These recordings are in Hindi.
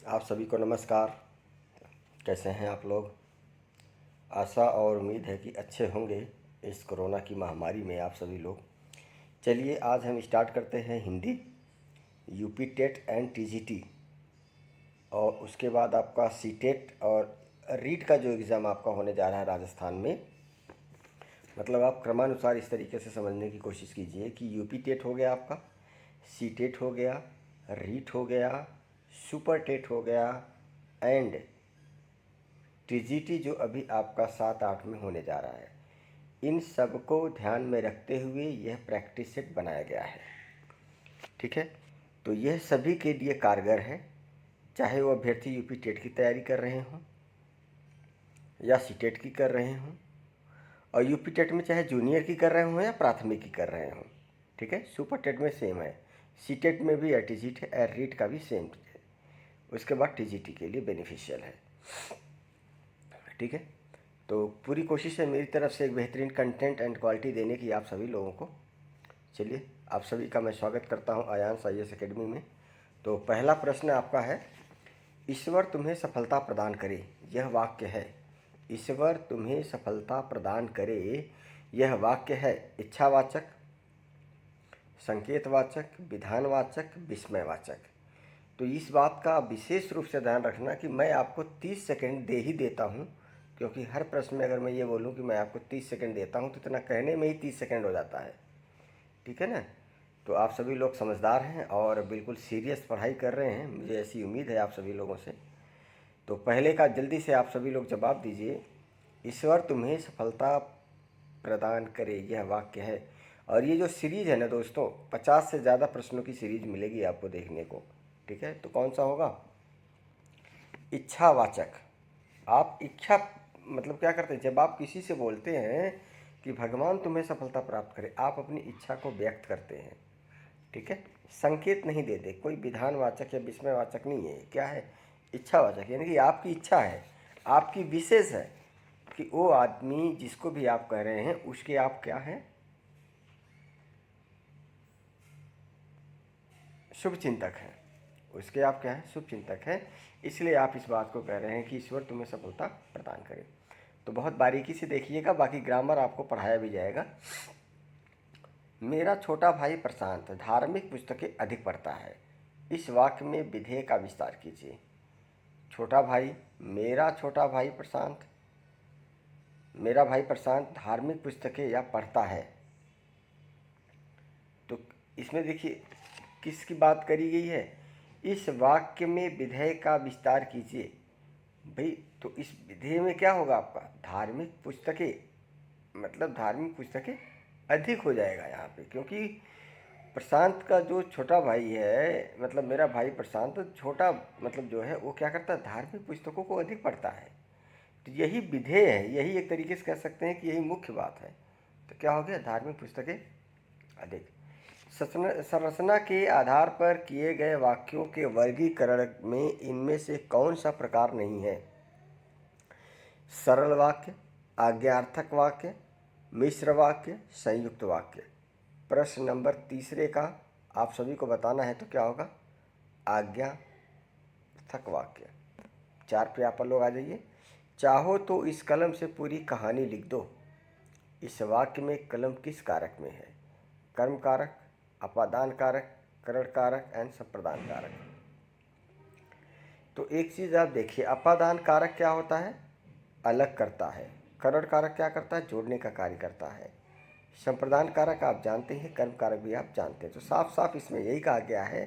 आप सभी को नमस्कार। कैसे हैं आप लोग? आशा और उम्मीद है कि अच्छे होंगे इस कोरोना की महामारी में आप सभी लोग। चलिए आज हम स्टार्ट करते हैं Hindi, UP TET and TGT, और उसके बाद आपका सी टेट और रीट का जो एग्ज़ाम आपका होने जा रहा है राजस्थान में। मतलब आप क्रमानुसार इस तरीके से समझने की कोशिश कीजिए कि यूपी टेट हो गया आपका, सी टेट हो गया, रीट हो गया, सुपर टेट हो गया एंड टीजीटी जो अभी आपका 7-8 में होने जा रहा है। इन सब को ध्यान में रखते हुए यह प्रैक्टिस सेट बनाया गया है। ठीक है, तो यह सभी के लिए कारगर है, चाहे वो अभ्यर्थी यूपी टेट की तैयारी कर रहे हों या सी टेट की कर रहे हों, और यूपी टेट में चाहे जूनियर की कर रहे हों या प्राथमिक की कर रहे हों। ठीक है, सुपर टेट में सेम है, सी टेट में भी टीजीटी है, रीट का भी सेम है, उसके बाद टीजीटी के लिए बेनिफिशियल है। ठीक है, तो पूरी कोशिश है मेरी तरफ से एक बेहतरीन कंटेंट एंड क्वालिटी देने की आप सभी लोगों को। चलिए, आप सभी का मैं स्वागत करता हूं आयांश IAS एकेडमी में। तो पहला प्रश्न आपका है, ईश्वर तुम्हें सफलता प्रदान करे, यह वाक्य है। ईश्वर तुम्हें सफलता प्रदान करे, यह वाक्य है इच्छावाचक, संकेतवाचक, विधानवाचक, विस्मयवाचक। तो इस बात का विशेष रूप से ध्यान रखना कि मैं आपको 30 सेकंड दे ही देता हूं, क्योंकि हर प्रश्न में अगर मैं ये बोलूं कि मैं आपको 30 सेकंड देता हूं तो इतना कहने में ही 30 सेकंड हो जाता है। ठीक है ना? तो आप सभी लोग समझदार हैं और बिल्कुल सीरियस पढ़ाई कर रहे हैं, मुझे ऐसी उम्मीद है आप सभी लोगों से। तो पहले का जल्दी से आप सभी लोग जवाब दीजिए। ईश्वर तुम्हें सफलता प्रदान करे, यह वाक्य है। और ये जो सीरीज़ है ना दोस्तों, 50 से ज़्यादा प्रश्नों की सीरीज मिलेगी आपको देखने को। ठीक है, तो कौन सा होगा? इच्छावाचक। आप इच्छा मतलब क्या करते हैं, जब आप किसी से बोलते हैं कि भगवान तुम्हें सफलता प्राप्त करे, आप अपनी इच्छा को व्यक्त करते हैं। ठीक है, संकेत नहीं देते, कोई विधानवाचक या विस्मयवाचक नहीं है, क्या है? इच्छावाचक, यानी कि आपकी इच्छा है, आपकी विशेष है कि वो आदमी जिसको भी आप कह रहे हैं उसके आप क्या हैं? शुभ चिंतक हैं। उसके आप क्या हैं? शुभ चिंतक हैं। इसलिए आप इस बात को कह रहे हैं कि ईश्वर तुम्हें सफलता प्रदान करे। तो बहुत बारीकी से देखिएगा, बाकी ग्रामर आपको पढ़ाया भी जाएगा। मेरा छोटा भाई प्रशांत धार्मिक पुस्तकें अधिक पढ़ता है, इस वाक्य में विधेय का विस्तार कीजिए। छोटा भाई, मेरा छोटा भाई प्रशांत, मेरा भाई प्रशांत धार्मिक पुस्तकें या पढ़ता है। तो इसमें देखिए किसकी बात करी गई है? इस वाक्य में विधेय का विस्तार कीजिए। भाई, तो इस विधेय में क्या होगा आपका? धार्मिक पुस्तकें, मतलब धार्मिक पुस्तकें अधिक हो जाएगा यहाँ पे, क्योंकि प्रशांत का जो छोटा भाई है, मतलब मेरा भाई प्रशांत छोटा, मतलब जो है वो क्या करता है? धार्मिक पुस्तकों को अधिक पढ़ता है। तो यही विधेय है, यही एक तरीके से कह सकते हैं कि यही मुख्य बात है। तो क्या हो गया? धार्मिक पुस्तकें अधिक। संरचना के आधार पर किए गए वाक्यों के वर्गीकरण में इनमें से कौन सा प्रकार नहीं है? सरल वाक्य, आज्ञार्थक वाक्य, मिश्र वाक्य, संयुक्त वाक्य। प्रश्न नंबर तीसरे का आप सभी को बताना है, तो क्या होगा? आज्ञार्थक वाक्य। 4 पे आप लोग आ जाइए। चाहो तो इस कलम से पूरी कहानी लिख दो। इस वाक्य में कलम किस कारक में है? कर्म कारक, अपादान कारक, करण कारक एंड संप्रदान कारक। तो एक चीज़ आप देखिए, अपादान कारक क्या होता है? अलग करता है। करण कारक क्या करता है? जोड़ने का कार्य करता है। संप्रदान कारक आप जानते हैं, कर्म कारक भी आप जानते हैं। तो साफ साफ इसमें यही कहा गया है,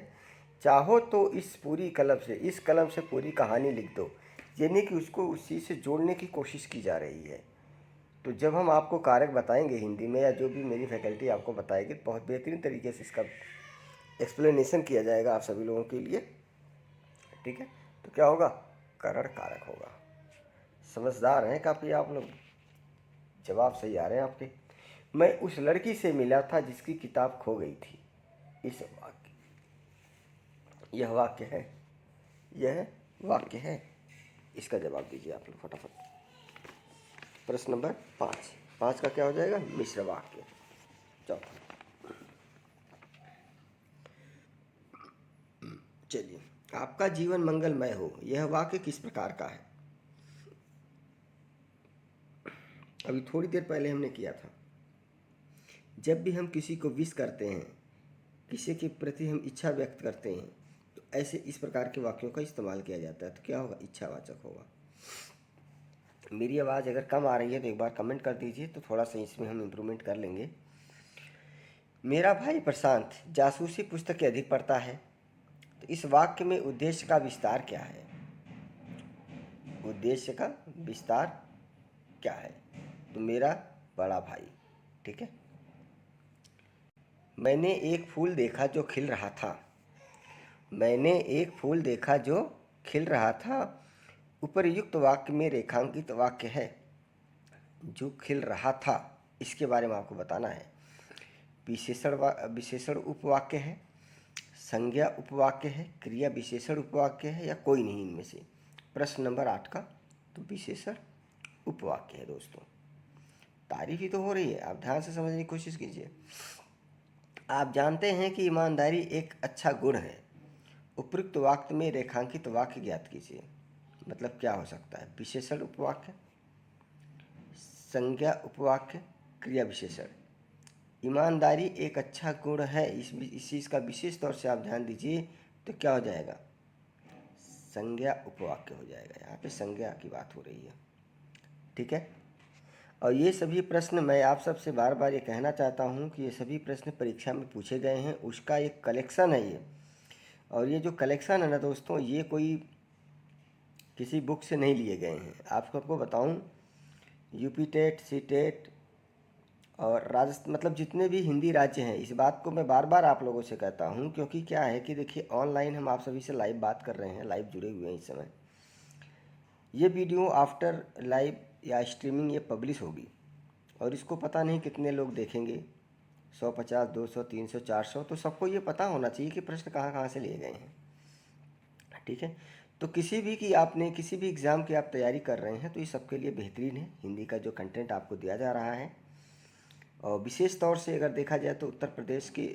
चाहो तो इस पूरी कलम से, इस कलम से पूरी कहानी लिख दो, यानी कि उसको उस चीज़ से जोड़ने की कोशिश की जा रही है। तो जब हम आपको कारक बताएंगे हिंदी में, या जो भी मेरी फैकल्टी आपको बताएगी, तो बहुत बेहतरीन तरीके से इसका एक्सप्लेनेशन किया जाएगा आप सभी लोगों के लिए। ठीक है, तो क्या होगा? करण कारक होगा। समझदार हैं काफ़ी आप लोग, जवाब सही आ रहे हैं आपके। मैं उस लड़की से मिला था जिसकी किताब खो गई थी, इस वाक्य, यह वाक्य है, यह वाक्य है। इसका जवाब दीजिए आप लोग फटाफट। प्रश्न नंबर 5 का क्या हो जाएगा? मिश्र वाक्य। चौथा, चलिए आपका जीवन मंगलमय हो, यह वाक्य किस प्रकार का है? अभी थोड़ी देर पहले हमने किया था। जब भी हम किसी को विश करते हैं, किसी के प्रति हम इच्छा व्यक्त करते हैं, तो ऐसे इस प्रकार के वाक्यों का इस्तेमाल किया जाता है। तो क्या होगा? इच्छावाचक होगा। मेरी आवाज़ अगर कम आ रही है तो एक बार कमेंट कर दीजिए, तो थोड़ा सा इसमें हम इम्प्रूवमेंट कर लेंगे। मेरा भाई प्रशांत जासूसी पुस्तकें अधिक पढ़ता है, तो इस वाक्य में उद्देश्य का विस्तार क्या है? उद्देश्य का विस्तार क्या है? तो मेरा बड़ा भाई। ठीक है। मैंने एक फूल देखा जो खिल रहा था। मैंने एक फूल देखा जो खिल रहा था। उपर्युक्त वाक्य में रेखांकित वाक्य है। जो खिल रहा था, इसके बारे में आपको बताना है। विशेषण उपवाक्य है, संज्ञा उपवाक्य है, क्रिया विशेषण उपवाक्य है, या कोई नहीं इनमें से? प्रश्न नंबर 8 का तो विशेषण उपवाक्य है दोस्तों। तारीफ ही तो हो रही है, आप ध्यान से समझने की कोशिश कीजिए। आप जानते हैं कि ईमानदारी एक अच्छा गुण है। उपयुक्त वाक्य में रेखांकित वाक्य ज्ञात कीजिए। मतलब क्या हो सकता है? विशेषण उपवाक्य, संज्ञा उपवाक्य, क्रिया विशेषण। ईमानदारी एक अच्छा गुण है, इस चीज़ का विशेष तौर से आप ध्यान दीजिए, तो क्या हो जाएगा? संज्ञा उपवाक्य हो जाएगा। यहाँ पे संज्ञा की बात हो रही है। ठीक है। और ये सभी प्रश्न, मैं आप सबसे बार बार ये कहना चाहता हूँ कि ये सभी प्रश्न परीक्षा में पूछे गए हैं, उसका एक कलेक्शन है ये। और ये जो कलेक्शन है ना दोस्तों, ये कोई किसी बुक से नहीं लिए गए हैं। आपको बताऊँ, यूपी टेट, सी टेट और राजस्थान, मतलब जितने भी हिंदी राज्य हैं, इस बात को मैं बार बार आप लोगों से कहता हूं, क्योंकि क्या है कि देखिए, ऑनलाइन हम आप सभी से लाइव बात कर रहे हैं, लाइव जुड़े हुए हैं इस समय। ये वीडियो आफ्टर लाइव या स्ट्रीमिंग ये पब्लिश होगी, और इसको पता नहीं कितने लोग देखेंगे, 150, 200, 300, 400। तो सबको ये पता होना चाहिए कि प्रश्न कहाँ कहाँ से लिए गए हैं। ठीक है। तो किसी भी एग्ज़ाम की आप तैयारी कर रहे हैं, तो ये सबके लिए बेहतरीन है। हिंदी का जो कंटेंट आपको दिया जा रहा है, और विशेष तौर से अगर देखा जाए तो उत्तर प्रदेश के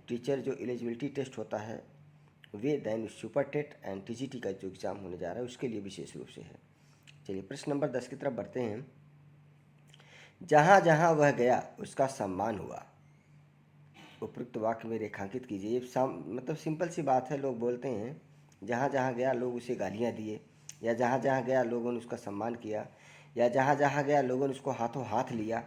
टीचर जो एलिजिबिलिटी टेस्ट होता है, वे दैन सुपर टेट एंड टीजीटी का जो एग्ज़ाम होने जा रहा है, उसके लिए विशेष रूप से है। चलिए प्रश्न नंबर 10 की तरफ बढ़ते हैं। जहाँ जहाँ वह गया उसका सम्मान हुआ। उपयुक्त वाक्य में रेखांकित कीजिए। ये मतलब सिंपल सी बात है। लोग बोलते हैं जहाँ जहाँ गया लोग उसे गालियाँ दिए, या जहाँ जहाँ गया लोगों ने उसका सम्मान किया, या जहाँ जहाँ गया लोगों ने उसको हाथों हाथ लिया,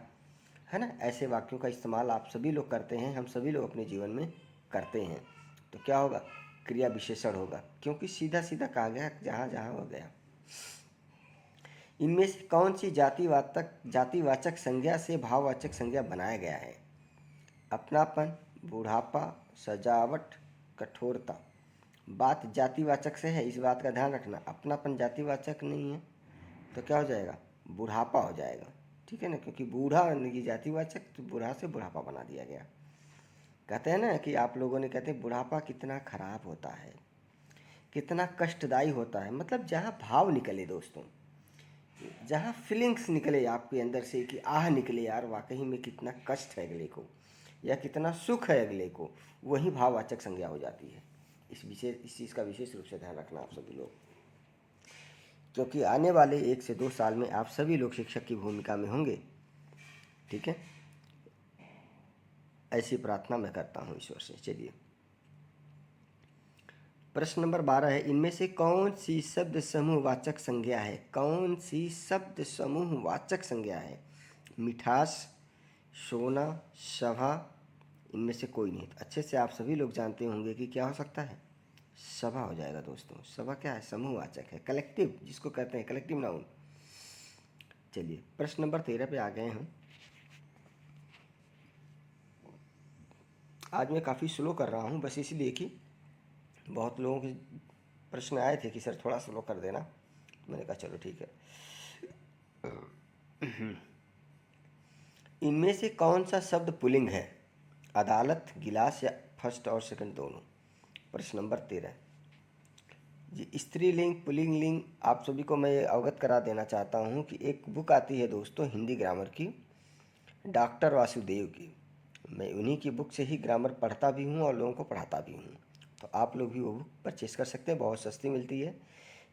है ना। ऐसे वाक्यों का इस्तेमाल आप सभी लोग करते हैं, हम सभी लोग अपने जीवन में करते हैं। तो क्या होगा? क्रिया विशेषण होगा, क्योंकि सीधा सीधा कहा गया जहाँ जहाँ वह गया। इनमें से कौन सी जातिवाचक संज्ञा से भाववाचक संज्ञा बनाया गया है? अपनापन, बुढ़ापा, सजावट, कठोरता। बात जातिवाचक से है, इस बात का ध्यान रखना। अपनापन जातिवाचक नहीं है, तो क्या हो जाएगा? बुढ़ापा हो जाएगा। ठीक है ना, क्योंकि बूढ़ा की जातिवाचक, तो बूढ़ा से बुढ़ापा बना दिया गया। कहते हैं ना कि आप लोगों ने कहते हैं बुढ़ापा कितना खराब होता है, कितना कष्टदायी होता है। मतलब जहाँ भाव निकले दोस्तों, जहाँ फीलिंग्स निकले आपके अंदर से कि आह निकले, यार वाकई में कितना कष्ट है अगले को, या कितना सुख है अगले को, वही भाववाचक संज्ञा हो जाती है। इस चीज़ का विशेष रूप से ध्यान रखना आप सभी लोग, क्योंकि आने वाले 1 से 2 साल में आप सभी लोग शिक्षक की भूमिका में होंगे। ठीक है, ऐसी प्रार्थना मैं करता हूँ ईश्वर से। चलिए प्रश्न नंबर 12 है। इनमें से कौन सी शब्द समूहवाचक संज्ञा है? कौन सी शब्द समूहवाचक संज्ञा है? मिठास, सोना, सभा, इनमें से कोई नहीं। तो अच्छे से आप सभी लोग जानते होंगे कि क्या हो सकता है? सभा हो जाएगा दोस्तों। सभा क्या है? समूहवाचक है, कलेक्टिव, जिसको कहते हैं कलेक्टिव नाउन। चलिए प्रश्न नंबर 13 पे आ गए हैं। आज मैं काफ़ी स्लो कर रहा हूँ, बस इसलिए कि बहुत लोगों के प्रश्न आए थे कि सर थोड़ा स्लो कर देना, तो मैंने कहा चलो ठीक है। इनमें से कौन सा शब्द पुल्लिंग है? अदालत, गिलास, या फर्स्ट और सेकंड दोनों? प्रश्न नंबर 13। ये स्त्रीलिंग पुल्लिंग लिंग आप सभी को मैं अवगत करा देना चाहता हूँ कि एक बुक आती है दोस्तों हिंदी ग्रामर की, डॉक्टर वासुदेव की। मैं उन्हीं की बुक से ही ग्रामर पढ़ता भी हूँ और लोगों को पढ़ाता भी हूँ। तो आप लोग भी वो बुक परचेस कर सकते हैं, बहुत सस्ती मिलती है,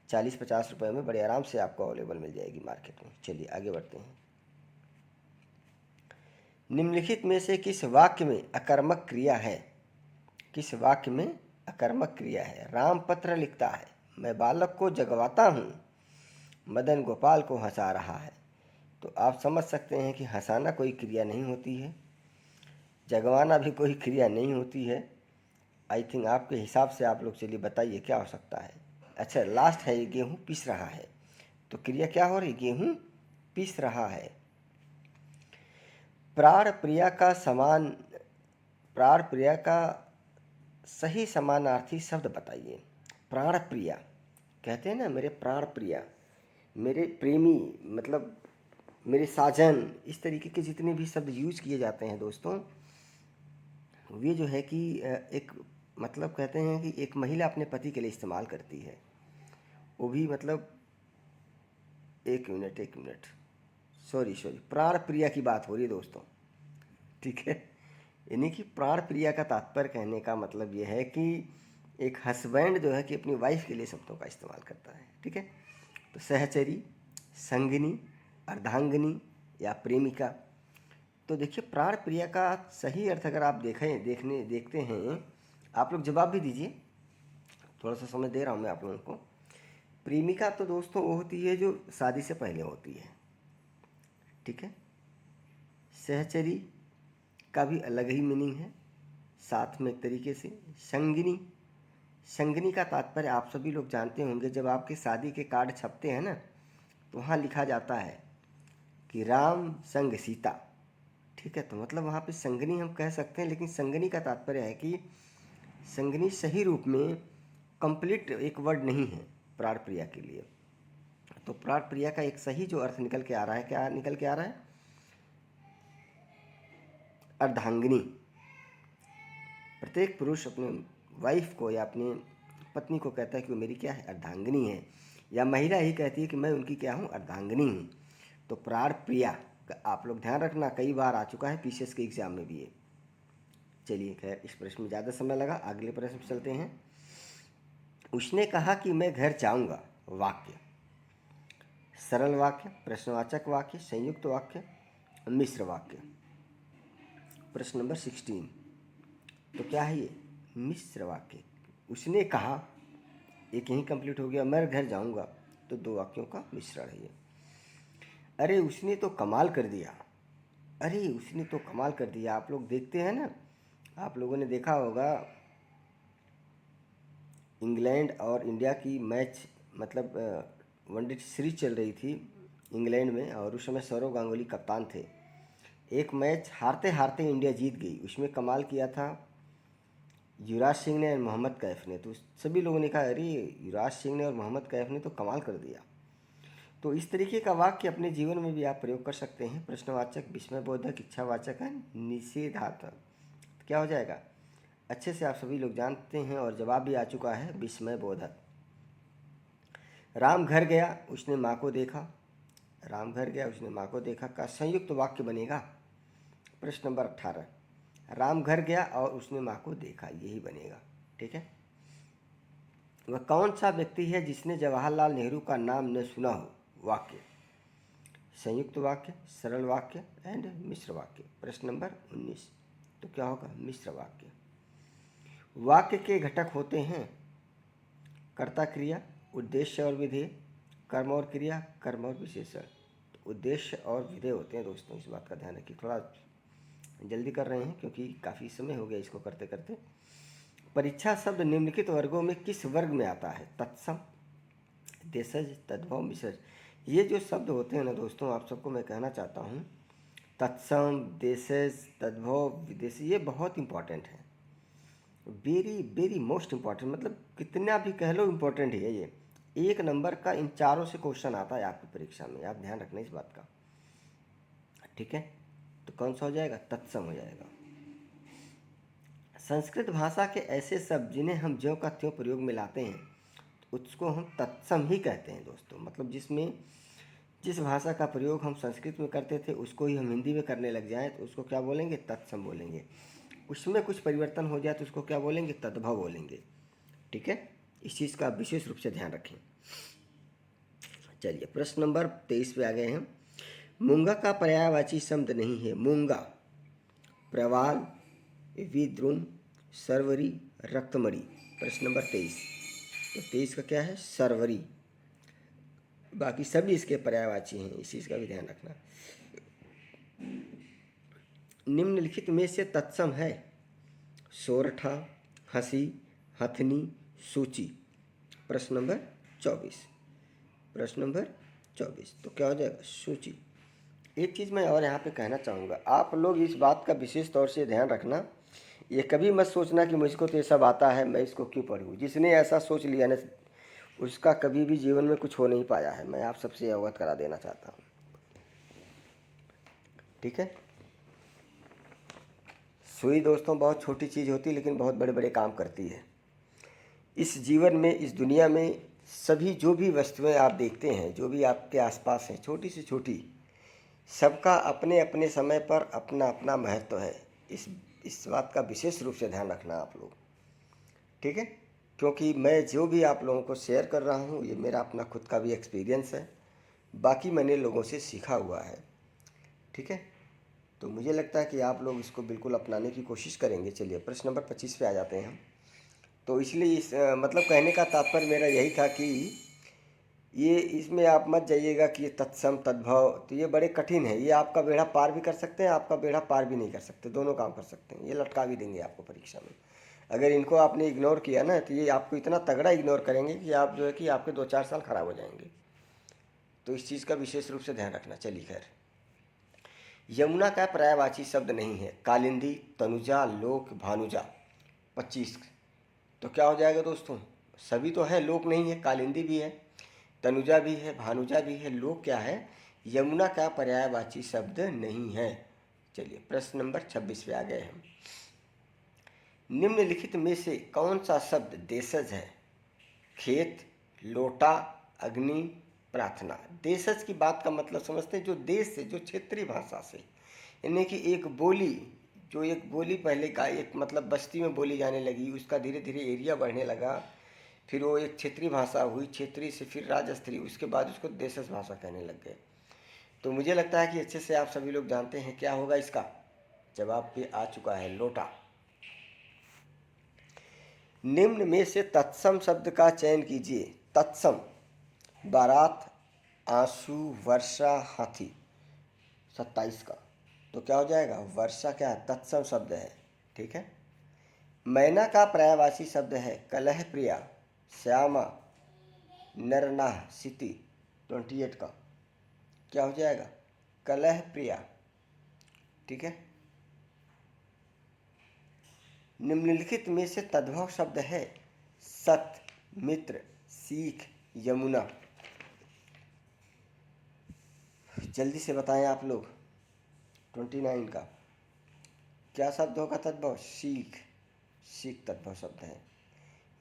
40-50 रुपये में बड़े आराम से आपको अवेलेबल मिल जाएगी मार्केट में। चलिए आगे बढ़ते हैं। निम्नलिखित में से किस वाक्य में अकर्मक क्रिया है? किस वाक्य में अकर्मक क्रिया है? राम पत्र लिखता है, मैं बालक को जगवाता हूँ, मदन गोपाल को हंसा रहा है। तो आप समझ सकते हैं कि हंसाना कोई क्रिया नहीं होती है, जगवाना भी कोई क्रिया नहीं होती है। आई थिंक आपके हिसाब से आप लोग चलिए बताइए क्या हो सकता है। अच्छा लास्ट है, ये गेहूँ पीस रहा है, तो क्रिया क्या हो रही? गेहूँ पीस रहा है। प्राण प्रिया का सही समानार्थी शब्द बताइए। प्राण प्रिया कहते हैं ना, मेरे प्राण प्रिया, मेरे प्रेमी, मतलब मेरे साजन, इस तरीके के जितने भी शब्द यूज किए जाते हैं दोस्तों, वे जो है कि एक मतलब कहते हैं कि एक महिला अपने पति के लिए इस्तेमाल करती है, वो भी मतलब एक मिनट सॉरी प्राण प्रिया की बात हो रही है दोस्तों, ठीक है। यानी कि प्राण प्रिया का तात्पर्य कहने का मतलब ये है कि एक हस्बैंड जो है कि अपनी वाइफ के लिए शब्दों का इस्तेमाल करता है, ठीक है। तो सहचरी, संगिनी, अर्धांगिनी या प्रेमिका। तो देखिए प्राण प्रिया का सही अर्थ अगर आप देखते हैं, आप लोग जवाब भी दीजिए, थोड़ा सा समय दे रहा हूँ मैं आप लोगों को। प्रेमिका तो दोस्तों वो होती है जो शादी से पहले होती है, ठीक है। सहचरी का भी अलग ही मीनिंग है, साथ में एक तरीके से। संगिनी का तात्पर्य आप सभी लोग जानते होंगे, जब आपके शादी के कार्ड छपते हैं ना, तो वहाँ लिखा जाता है कि राम संग सीता, ठीक है। तो मतलब वहाँ पे संगिनी हम कह सकते हैं, लेकिन संगिनी का तात्पर्य है कि संगिनी सही रूप में कंप्लीट एक वर्ड नहीं है प्राण प्रिया के लिए। तो प्राण प्रिया का एक सही जो अर्थ निकल के आ रहा है, क्या निकल के आ रहा है? अर्धांगिनी। प्रत्येक पुरुष अपने वाइफ को या अपनी पत्नी को कहता है कि वो मेरी क्या है? अर्धांगिनी है, या महिला ही कहती है कि मैं उनकी क्या हूँ? अर्धांगिनी हूँ। तो प्राण प्रिया का आप लोग ध्यान रखना, कई बार आ चुका है पीसीएस के एग्जाम में भी ये। चलिए खैर, इस प्रश्न में ज़्यादा समय लगा, अगले प्रश्न पर चलते हैं। उसने कहा कि मैं घर जाऊँगा। वाक्य सरल वाक्य, प्रश्नवाचक वाक्य, संयुक्त वाक्य, मिश्र वाक्य। प्रश्न नंबर 16, तो क्या है ये? मिश्र वाक्य। उसने कहा, एक यहीं कंप्लीट हो गया, मैं घर जाऊंगा, तो दो वाक्यों का मिश्रण है ये। अरे उसने तो कमाल कर दिया, अरे उसने तो कमाल कर दिया। आप लोग देखते हैं ना, आप लोगों ने देखा होगा इंग्लैंड और इंडिया की मैच, मतलब वनडे सीरीज चल रही थी इंग्लैंड में, और उस समय सौरव गांगुली कप्तान थे। एक मैच हारते हारते इंडिया जीत गई, उसमें कमाल किया था युवराज सिंह ने और मोहम्मद कैफ ने। तो सभी लोगों ने कहा अरे युवराज सिंह ने और मोहम्मद कैफ ने तो कमाल कर दिया। तो इस तरीके का वाक्य अपने जीवन में भी आप प्रयोग कर सकते हैं। प्रश्नवाचक, विस्मयबोधक, इच्छावाचक है निषेधात्मक। तो क्या हो जाएगा? अच्छे से आप सभी लोग जानते हैं और जवाब भी आ चुका है, विस्मयबोधक। राम घर गया, उसने माँ को देखा। राम घर गया, उसने माँ को देखा का संयुक्त वाक्य बनेगा। प्रश्न नंबर 18, राम घर गया और उसने माँ को देखा, यही बनेगा, ठीक है। वह कौन सा व्यक्ति है जिसने जवाहरलाल नेहरू का नाम न सुना हो? वाक्य संयुक्त वाक्य, सरल वाक्य एंड मिश्र वाक्य। प्रश्न नंबर 19, तो क्या होगा? मिश्र वाक्य। वाक्य के घटक होते हैं कर्ता क्रिया, उद्देश्य और विधेय, कर्म और क्रिया, कर्म और विशेषण। तो उद्देश्य और विधेय होते हैं दोस्तों, इस बात का ध्यान रखिए। थोड़ा जल्दी कर रहे हैं क्योंकि काफ़ी समय हो गया इसको करते करते। परीक्षा शब्द निम्नलिखित वर्गों में किस वर्ग में आता है? तत्सम, देशज, तद्भव, मिश्रज। ये जो शब्द होते हैं ना दोस्तों, आप सबको मैं कहना चाहता हूँ, तत्सम, देशज, तद्भव, विदेश, ये बहुत इंपॉर्टेंट है, वेरी वेरी मोस्ट इम्पॉर्टेंट। मतलब कितना भी कह लो इम्पोर्टेंट है ये। 1 नंबर का इन चारों से क्वेश्चन आता है आपकी परीक्षा में, आप ध्यान रखना इस बात का, ठीक है। तो कौन सा हो जाएगा? तत्सम हो जाएगा। संस्कृत भाषा के ऐसे शब्द जिन्हें हम ज्यों का त्यों प्रयोग में लाते हैं, तो उसको हम तत्सम ही कहते हैं दोस्तों। मतलब जिस भाषा का प्रयोग हम संस्कृत में करते थे उसको ही हम हिंदी में करने लग जाएं, तो उसको क्या बोलेंगे? तत्सम बोलेंगे। उसमें कुछ परिवर्तन हो जाए तो उसको क्या बोलेंगे? तद्भव बोलेंगे। ठीक है, इस चीज़ का विशेष रूप से ध्यान रखें। चलिए प्रश्न नंबर 23 पे आ गए हैं। मूंगा का पर्यायवाची शब्द नहीं है। मूंगा, प्रवाल, विद्रुम, सरवरी, रक्तमणि। प्रश्न नंबर 23। तो 23 का क्या है? सरवरी। बाकी सभी इसके पर्यायवाची हैं, इस चीज़ का भी ध्यान रखना। निम्नलिखित में से तत्सम है। सोरठा, हंसी, हथनी, सूची। प्रश्न नंबर 24। प्रश्न नंबर 24 तो क्या हो जाएगा? सूची। एक चीज़ मैं और यहाँ पे कहना चाहूँगा, आप लोग इस बात का विशेष तौर से ध्यान रखना। ये कभी मत सोचना कि मुझको तो ये सब आता है, मैं इसको क्यों पढ़ूँ। जिसने ऐसा सोच लिया ना, उसका कभी भी जीवन में कुछ हो नहीं पाया है। मैं आप सबसे अवगत करा देना चाहता हूँ, ठीक है। सुई दोस्तों बहुत छोटी चीज़ होती है, लेकिन बहुत बड़े बड़े काम करती है। इस जीवन में, इस दुनिया में सभी जो भी वस्तुएं आप देखते हैं, जो भी आपके आसपास हैं, छोटी से छोटी, सबका अपने अपने समय पर अपना अपना महत्व है। इस बात का विशेष रूप से ध्यान रखना आप लोग, ठीक है। क्योंकि मैं जो भी आप लोगों को शेयर कर रहा हूँ, ये मेरा अपना खुद का भी एक्सपीरियंस है, बाकी मैंने लोगों से सीखा हुआ है, ठीक है। तो मुझे लगता है कि आप लोग इसको बिल्कुल अपनाने की कोशिश करेंगे। चलिए प्रश्न नंबर 25 पे आ जाते हैं हम। तो इसलिए मतलब कहने का तात्पर्य मेरा यही था कि ये इसमें आप मत जाइएगा कि ये तत्सम तद्भव, तो ये बड़े कठिन है। ये आपका बेड़ा पार भी कर सकते हैं, आपका बेड़ा पार भी नहीं कर सकते, दोनों काम कर सकते हैं। ये लटका भी देंगे आपको परीक्षा में। अगर इनको आपने इग्नोर किया ना, तो ये आपको इतना तगड़ा इग्नोर करेंगे कि आप जो है कि आपके 2-4 साल खराब हो जाएंगे। तो इस चीज़ का विशेष रूप से ध्यान रखना। चलिए खैर, यमुना का पर्यायवाची शब्द नहीं है। कालिंदी, तनुजा, लोक, भानुजा। 25। तो क्या हो जाएगा दोस्तों? सभी तो है, लोक नहीं है, कालिंदी भी है, तनुजा भी है, भानुजा भी है, लोक क्या है? यमुना का पर्यायवाची शब्द नहीं है। चलिए प्रश्न नंबर 26 पे आ गए हम। निम्नलिखित में से कौन सा शब्द देशज है? खेत, लोटा, अग्नि, प्रार्थना। देशज की बात का मतलब समझते हैं, जो देश से, जो क्षेत्रीय भाषा से, यानी कि एक बोली, जो एक बोली पहले का एक मतलब बस्ती में बोली जाने लगी, उसका धीरे धीरे एरिया बढ़ने लगा, फिर वो एक क्षेत्रीय भाषा हुई, क्षेत्रीय से फिर राज्यस्तरीय, उसके बाद उसको देशज भाषा कहने लग गए। तो मुझे लगता है कि अच्छे से आप सभी लोग जानते हैं क्या होगा इसका जवाब पे आ चुका है, लोटा। निम्न में से तत्सम शब्द का चयन कीजिए। तत्सम: बारात, आंसू, वर्षा, हाथी। 27 का तो क्या हो जाएगा? वर्षा क्या है? तत्सम शब्द है, ठीक है। मैना का पर्यायवाची शब्द है। कलह प्रिया, श्यामा, नरनाह, सिति। 28 का क्या हो जाएगा? कलह प्रिया, ठीक है। निम्नलिखित में से तद्भव शब्द है। सत, मित्र, सीख, यमुना। जल्दी से बताएं आप लोग। 29 का क्या शब्द होगा तद्भव? सीख। सीख तद्भव शब्द है।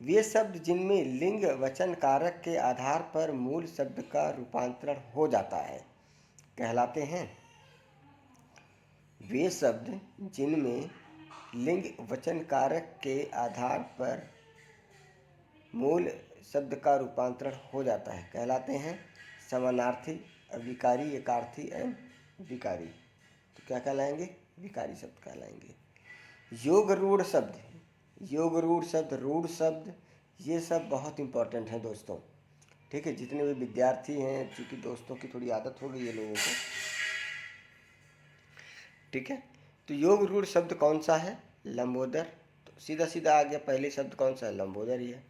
वे शब्द जिनमें लिंग वचन कारक के आधार पर मूल शब्द का रूपांतरण हो जाता है कहलाते हैं। वे शब्द जिनमें लिंग वचन कारक के आधार पर मूल शब्द का रूपांतरण हो जाता है कहलाते हैं समानार्थी, अविकारी, एकार्थी एवं विकारी। तो क्या कहलाएंगे? विकारी शब्द कहलाएंगे। योग रूढ़ शब्द, योग रूढ़ शब्द, रूढ़ शब्द, ये सब बहुत इंपॉर्टेंट है दोस्तों, ठीक है। जितने भी विद्यार्थी हैं, चूँकि दोस्तों की थोड़ी आदत हो गई है लोगों को, ठीक है। तो योग रूढ़ शब्द कौन सा है? लंबोदर। तो सीधा सीधा आ गया, पहले शब्द कौन सा है? लंबोदर ही है।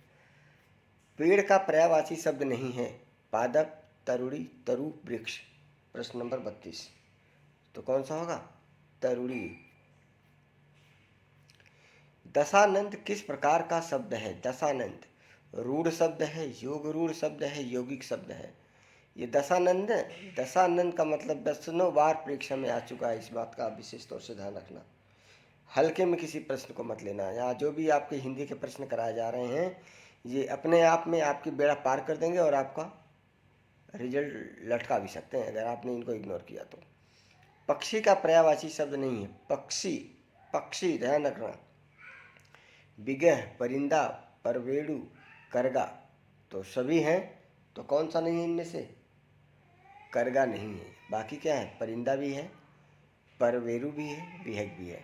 पेड़ का पर्यायवाची शब्द नहीं है। पादप, तरुड़ी, तरु, वृक्ष। प्रश्न नंबर 32 तो कौन सा होगा? तरुड़ी। दशानंद किस प्रकार का शब्द है? दशानंद रूढ़ शब्द है, योग रूढ़ शब्द है, यौगिक शब्द है। ये दशानंद, दशानंद का मतलब 10 बार परीक्षा में आ चुका है, इस बात का विशेष तौर से ध्यान रखना। हल्के में किसी प्रश्न को मत लेना। यहाँ जो भी आपके हिंदी के प्रश्न कराए जा रहे हैं, ये अपने आप में आपकी बेड़ा पार कर देंगे और आपका रिजल्ट लटका भी सकते हैं अगर आपने इनको इग्नोर किया तो। पक्षी का पर्यायवाची शब्द नहीं है। पक्षी, पक्षी ध्यान रखना। बिगह, परिंदा, परवेड़ु, करगा, तो सभी हैं। तो कौन सा नहीं है इनमें से? करगा नहीं है। बाकी क्या है? परिंदा भी है, परवेरु भी है, विहग भी है।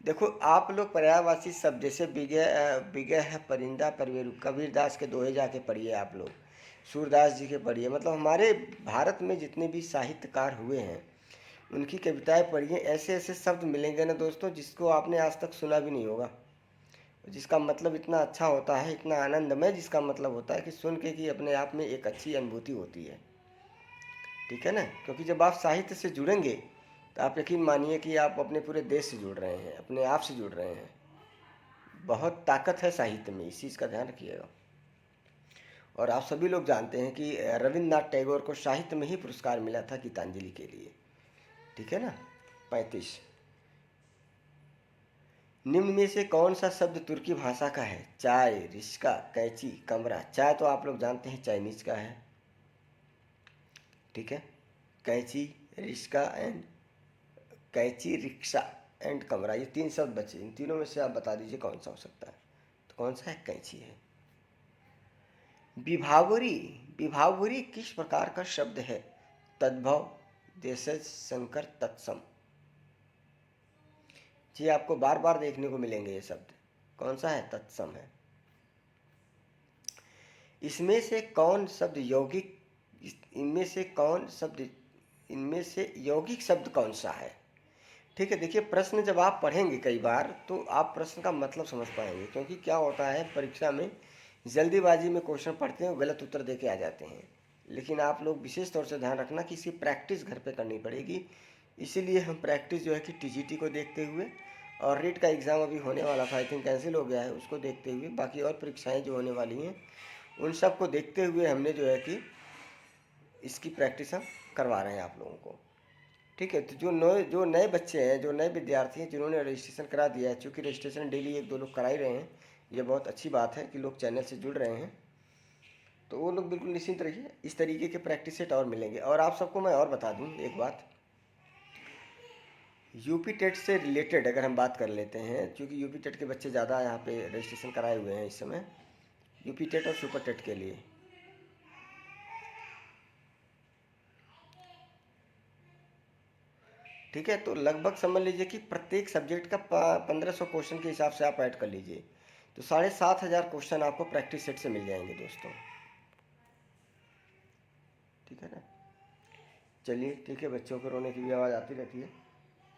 देखो आप लोग पर्यायवाची शब्द जैसे बिगह है, परिंदा, परवेरु, कबीरदास के दोहे जाके पढ़िए आप लोग, सूरदास जी के पढ़िए। मतलब हमारे भारत में जितने भी साहित्यकार हुए हैं उनकी कविताएं पढ़िए। ऐसे ऐसे शब्द मिलेंगे ना दोस्तों जिसको आपने आज तक सुना भी नहीं होगा, जिसका मतलब इतना अच्छा होता है, इतना आनंदमय जिसका मतलब होता है कि सुन के कि अपने आप में एक अच्छी अनुभूति होती है। ठीक है ना? क्योंकि जब आप साहित्य से जुड़ेंगे तो आप यकीन मानिए कि आप अपने पूरे देश से जुड़ रहे हैं, अपने आप से जुड़ रहे हैं। बहुत ताकत है साहित्य में, इस चीज़ का ध्यान रखिएगा। और आप सभी लोग जानते हैं कि रविन्द्रनाथ टैगोर को साहित्य में ही पुरस्कार मिला था गीतांजलि के लिए। ठीक है ना? 35। निम्न में से कौन सा शब्द तुर्की भाषा का है? चाय, रिश्का, कैंची, कमरा। चाय तो आप लोग जानते हैं चाइनीज का है। ठीक है? कैंची, रिश्का एंड कैंची, रिक्शा एंड कमरा, ये 3 शब्द बचे। इन तीनों में से आप बता दीजिए कौन सा हो सकता है। तो कौन सा है? कैंची है। विभावरी, विभावरी किस प्रकार का शब्द है? तद्भव, देशज, संकर, तत्सम। जी आपको बार बार देखने को मिलेंगे ये शब्द। कौन सा है? तत्सम है। इसमें से कौन शब्द यौगिक, इनमें से यौगिक शब्द कौन सा है? ठीक है, देखिए प्रश्न जब आप पढ़ेंगे कई बार तो आप प्रश्न का मतलब समझ पाएंगे। क्योंकि क्या होता है परीक्षा में जल्दीबाजी में क्वेश्चन पढ़ते हैं, गलत उत्तर दे के आ जाते हैं। लेकिन आप लोग विशेष तौर से ध्यान रखना कि इसकी प्रैक्टिस घर पे करनी पड़ेगी। इसीलिए हम प्रैक्टिस जो है कि टीजीटी को देखते हुए, और रीट का एग्ज़ाम अभी होने वाला था, आई थिंक कैंसिल हो गया है, उसको देखते हुए, बाकी और परीक्षाएं जो होने वाली हैं उन सब को देखते हुए हमने जो है कि इसकी प्रैक्टिस हम करवा रहे हैं आप लोगों को। ठीक है? तो जो नए बच्चे हैं, जो नए विद्यार्थी हैं जिन्होंने रजिस्ट्रेशन करा दिया है, चूँकि रजिस्ट्रेशन डेली 1-2 लोग करा ही रहे हैं, ये बहुत अच्छी बात है कि लोग चैनल से जुड़ रहे हैं, तो वो लोग बिल्कुल निश्चिंत रहिए। इस तरीके के प्रैक्टिस सेट और मिलेंगे। और आप सबको मैं और बता दूं एक बात, यूपी टेट से रिलेटेड अगर हम बात कर लेते हैं, क्योंकि यूपी टेट के बच्चे ज़्यादा यहाँ पे रजिस्ट्रेशन कराए हुए हैं इस समय, यूपी टेट और सुपर टेट के लिए। ठीक है? तो लगभग समझ लीजिए कि प्रत्येक सब्जेक्ट का 1500 क्वेश्चन के हिसाब से आप ऐड कर लीजिए, तो 7500 क्वेश्चन आपको प्रैक्टिस सेट से मिल जाएंगे दोस्तों। ठीक है ना? चलिए ठीक है, बच्चों के रोने की भी आवाज़ आती रहती है।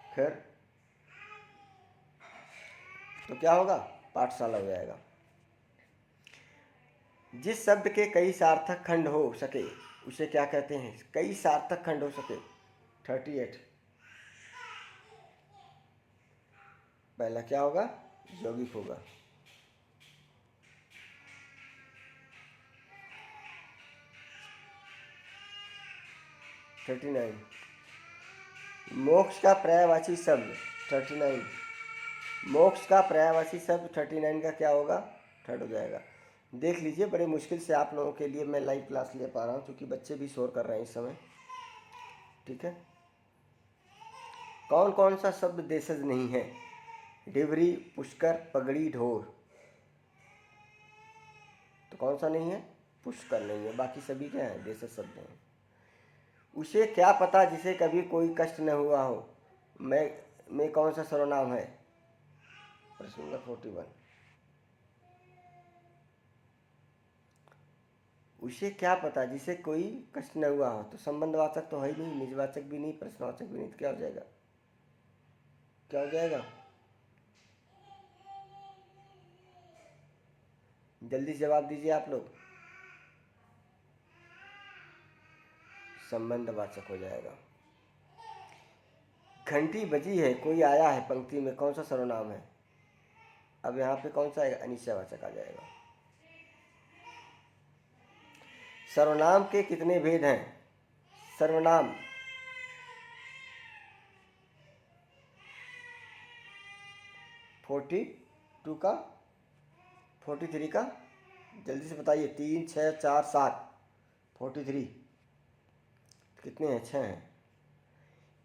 खैर, तो क्या होगा? पाठशाला हो जाएगा। जिस शब्द के कई सार्थक खंड हो सके उसे क्या कहते हैं? कई सार्थक खंड हो सके। 38। पहला क्या होगा? यौगिक होगा। थर्टी नाइन, मोक्ष का पर्यायवाची शब्द। 39, मोक्ष का पर्यायवाची शब्द 39 का क्या होगा? थर्ड हो जाएगा। देख लीजिए, बड़े मुश्किल से आप लोगों के लिए मैं लाइव क्लास ले पा रहा हूँ क्योंकि बच्चे भी शोर कर रहे हैं इस समय। ठीक है? कौन कौन सा शब्द देशज नहीं है? डिबरी, पुष्कर, पगड़ी, ढोर। तो कौन सा नहीं है? पुष्कर नहीं है। बाकी सभी क्या है? देशज शब्द हैं। उसे क्या पता जिसे कभी कोई कष्ट न हुआ हो, मैं कौन सा सर्वनाम है? प्रश्न नंबर 41। उसे क्या पता जिसे कोई कष्ट न हुआ हो, तो संबंधवाचक तो है ही नहीं, निजवाचक भी नहीं, प्रश्नवाचक भी नहीं, तो क्या हो जाएगा? क्या हो जाएगा? जल्दी जवाब दीजिए आप लोग। संबंधवाचक हो जाएगा। घंटी बजी है, कोई आया है पंक्ति में, कौन सा सर्वनाम है? अब यहाँ पे कौन सा आएगा? अनिश्चयवाचक आ जाएगा। सर्वनाम के कितने भेद हैं? सर्वनाम 42 का, 43 का, जल्दी से बताइए। 3, 6, 4, 7, 43 कितने हैं? 6 हैं।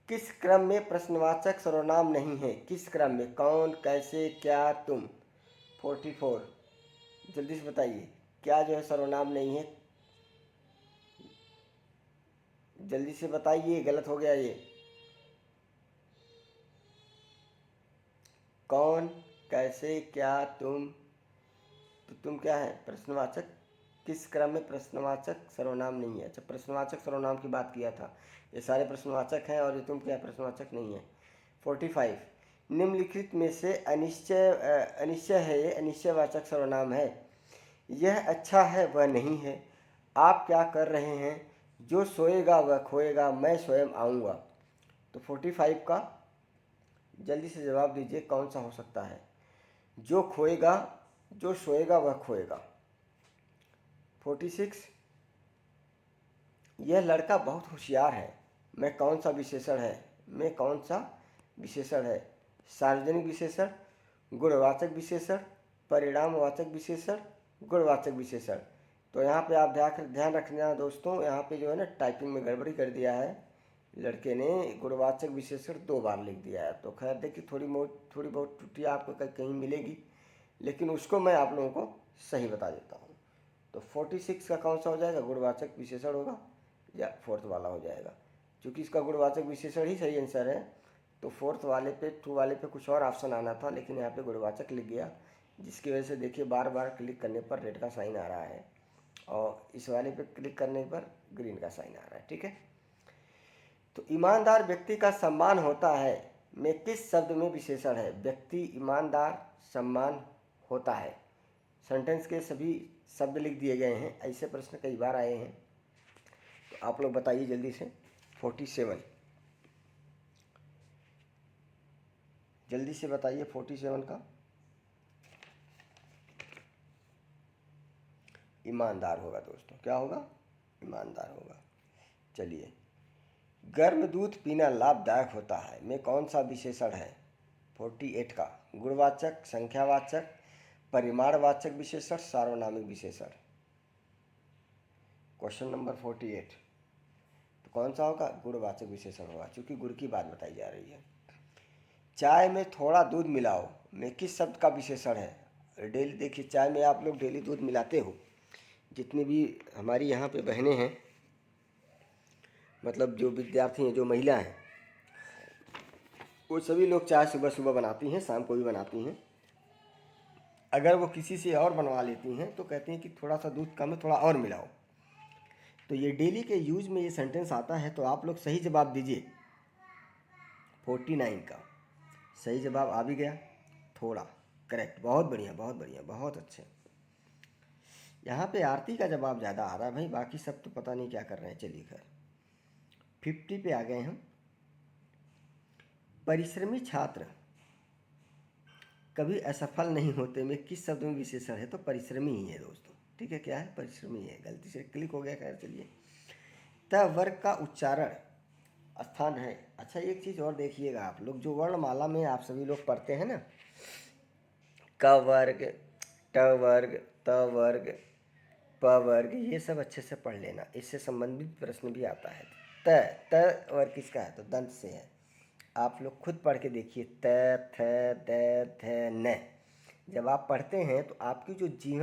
किस क्रम में प्रश्नवाचक सर्वनाम नहीं है? किस क्रम में? कौन, कैसे, क्या, तुम। 44 जल्दी से बताइए, क्या जो है सर्वनाम नहीं है? जल्दी से बताइए, गलत हो गया ये। कौन, कैसे, क्या, तुम। तो तुम क्या है? प्रश्नवाचक। किस क्रम में प्रश्नवाचक सर्वनाम नहीं है? अच्छा, प्रश्नवाचक सर्वनाम की बात किया था। ये सारे प्रश्नवाचक हैं और ये तुम क्या प्रश्नवाचक नहीं है। 45, निम्नलिखित में से अनिश्चय है, ये अनिश्चयवाचक सर्वनाम है। यह अच्छा है वह नहीं है। आप क्या कर रहे हैं? जो सोएगा वह खोएगा, मैं स्वयं आऊँगा। तो 45 का जल्दी से जवाब दीजिए, कौन सा हो सकता है? जो खोएगा, जो सोएगा वह खोएगा। 46, यह लड़का बहुत होशियार है। मैं कौन सा विशेषण है? मैं कौन सा विशेषण है? सार्वजनिक विशेषण, गुणवाचक विशेषण, परिणामवाचक विशेषण, गुणवाचक विशेषण। तो यहाँ पे आप ध्यान रखना दोस्तों, यहाँ पे जो है ना टाइपिंग में गड़बड़ी कर दिया है लड़के ने, गुणवाचक विशेषण 2 बार लिख दिया है। तो खैर देखिए, थोड़ी बहुत त्रुटि आपको कहीं मिलेगी, लेकिन उसको मैं आप लोगों को सही बता देता हूँ। तो 46 का कौन सा हो जाएगा? गुणवाचक विशेषण होगा या फोर्थ वाला हो जाएगा? क्योंकि इसका गुणवाचक विशेषण ही सही आंसर है। तो फोर्थ वाले पे, 2 वाले पे कुछ और ऑप्शन आना था, लेकिन यहाँ पे गुणवाचक लिख गया, जिसकी वजह से देखिए बार बार क्लिक करने पर रेड का साइन आ रहा है और इस वाले पे क्लिक करने पर ग्रीन का साइन आ रहा है। ठीक है, तो ईमानदार व्यक्ति का सम्मान होता है में किस शब्द में विशेषण है? व्यक्ति ईमानदार सम्मान होता है। सेंटेंस के सभी शब्द लिख दिए गए हैं, ऐसे प्रश्न कई बार आए हैं। तो आप लोग बताइए जल्दी से। 47, जल्दी से बताइए 47 का। ईमानदार होगा दोस्तों, क्या होगा? ईमानदार होगा। चलिए, गर्म दूध पीना लाभदायक होता है में कौन सा विशेषण है? 48 का गुणवाचक, संख्यावाचक, परिमाणवाचक विशेषण, सार्वनामिक विशेषण। क्वेश्चन नंबर 48, तो कौन सा होगा? गुणवाचक विशेषण होगा, क्योंकि गुण की बात बताई जा रही है। चाय में थोड़ा दूध मिलाओ में किस शब्द का विशेषण है? डेली देखिए, चाय में आप लोग डेली दूध मिलाते हो, जितनी भी हमारी यहाँ पे बहनें हैं, मतलब जो विद्यार्थी हैं, जो महिला हैं, वो सभी लोग चाय सुबह सुबह बनाती हैं, शाम को भी बनाती हैं। अगर वो किसी से और बनवा लेती हैं तो कहती हैं कि थोड़ा सा दूध कम है, थोड़ा और मिलाओ। तो ये डेली के यूज में ये सेंटेंस आता है। तो आप लोग सही जवाब दीजिए। 49 का सही जवाब आ भी गया, थोड़ा करेक्ट। बहुत बढ़िया, बहुत बढ़िया, बहुत अच्छे। यहाँ पे आरती का जवाब ज़्यादा आ रहा है भाई, बाकी सब तो पता नहीं क्या कर रहे हैं। चलिए खैर, 50 पे आ गए हम। परिश्रमी छात्र कभी असफल नहीं होते में किस शब्द में विशेषण है? तो परिश्रमी ही है दोस्तों। ठीक है, क्या है? परिश्रमी है। गलती से क्लिक हो गया, खैर चलिए। त वर्ग का उच्चारण स्थान है। अच्छा, एक चीज़ और देखिएगा आप लोग, जो वर्णमाला में आप सभी लोग पढ़ते हैं ना, क वर्ग, ट वर्ग, त वर्ग, प वर्ग, ये सब अच्छे से पढ़ लेना, इससे संबंधित प्रश्न भी आता है। त वर्ग किसका है? तो दंत से है। आप लोग खुद पढ़ के देखिए, त, थ, द, ध, न। जब आप पढ़ते हैं तो आपकी जो जीभ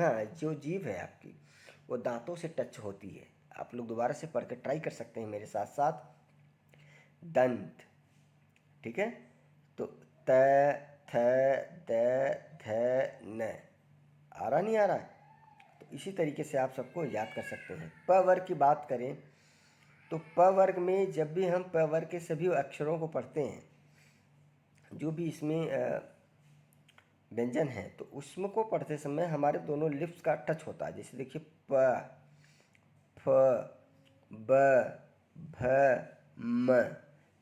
है आपकी, वो दांतों से टच होती है। आप लोग दोबारा से पढ़ के ट्राई कर सकते हैं मेरे साथ साथ। दंत, ठीक है। तो त, थ, द, ध, न। आ रहा नहीं आ रहा? तो इसी तरीके से आप सबको याद कर सकते हैं। प वर्ग की बात करें तो प वर्ग में जब भी हम प वर्ग के सभी अक्षरों को पढ़ते हैं, जो भी इसमें व्यंजन है, तो उसमें को पढ़ते समय हमारे दोनों लिप्स का टच होता है। जैसे देखिए, प, फ, ब, भ, म।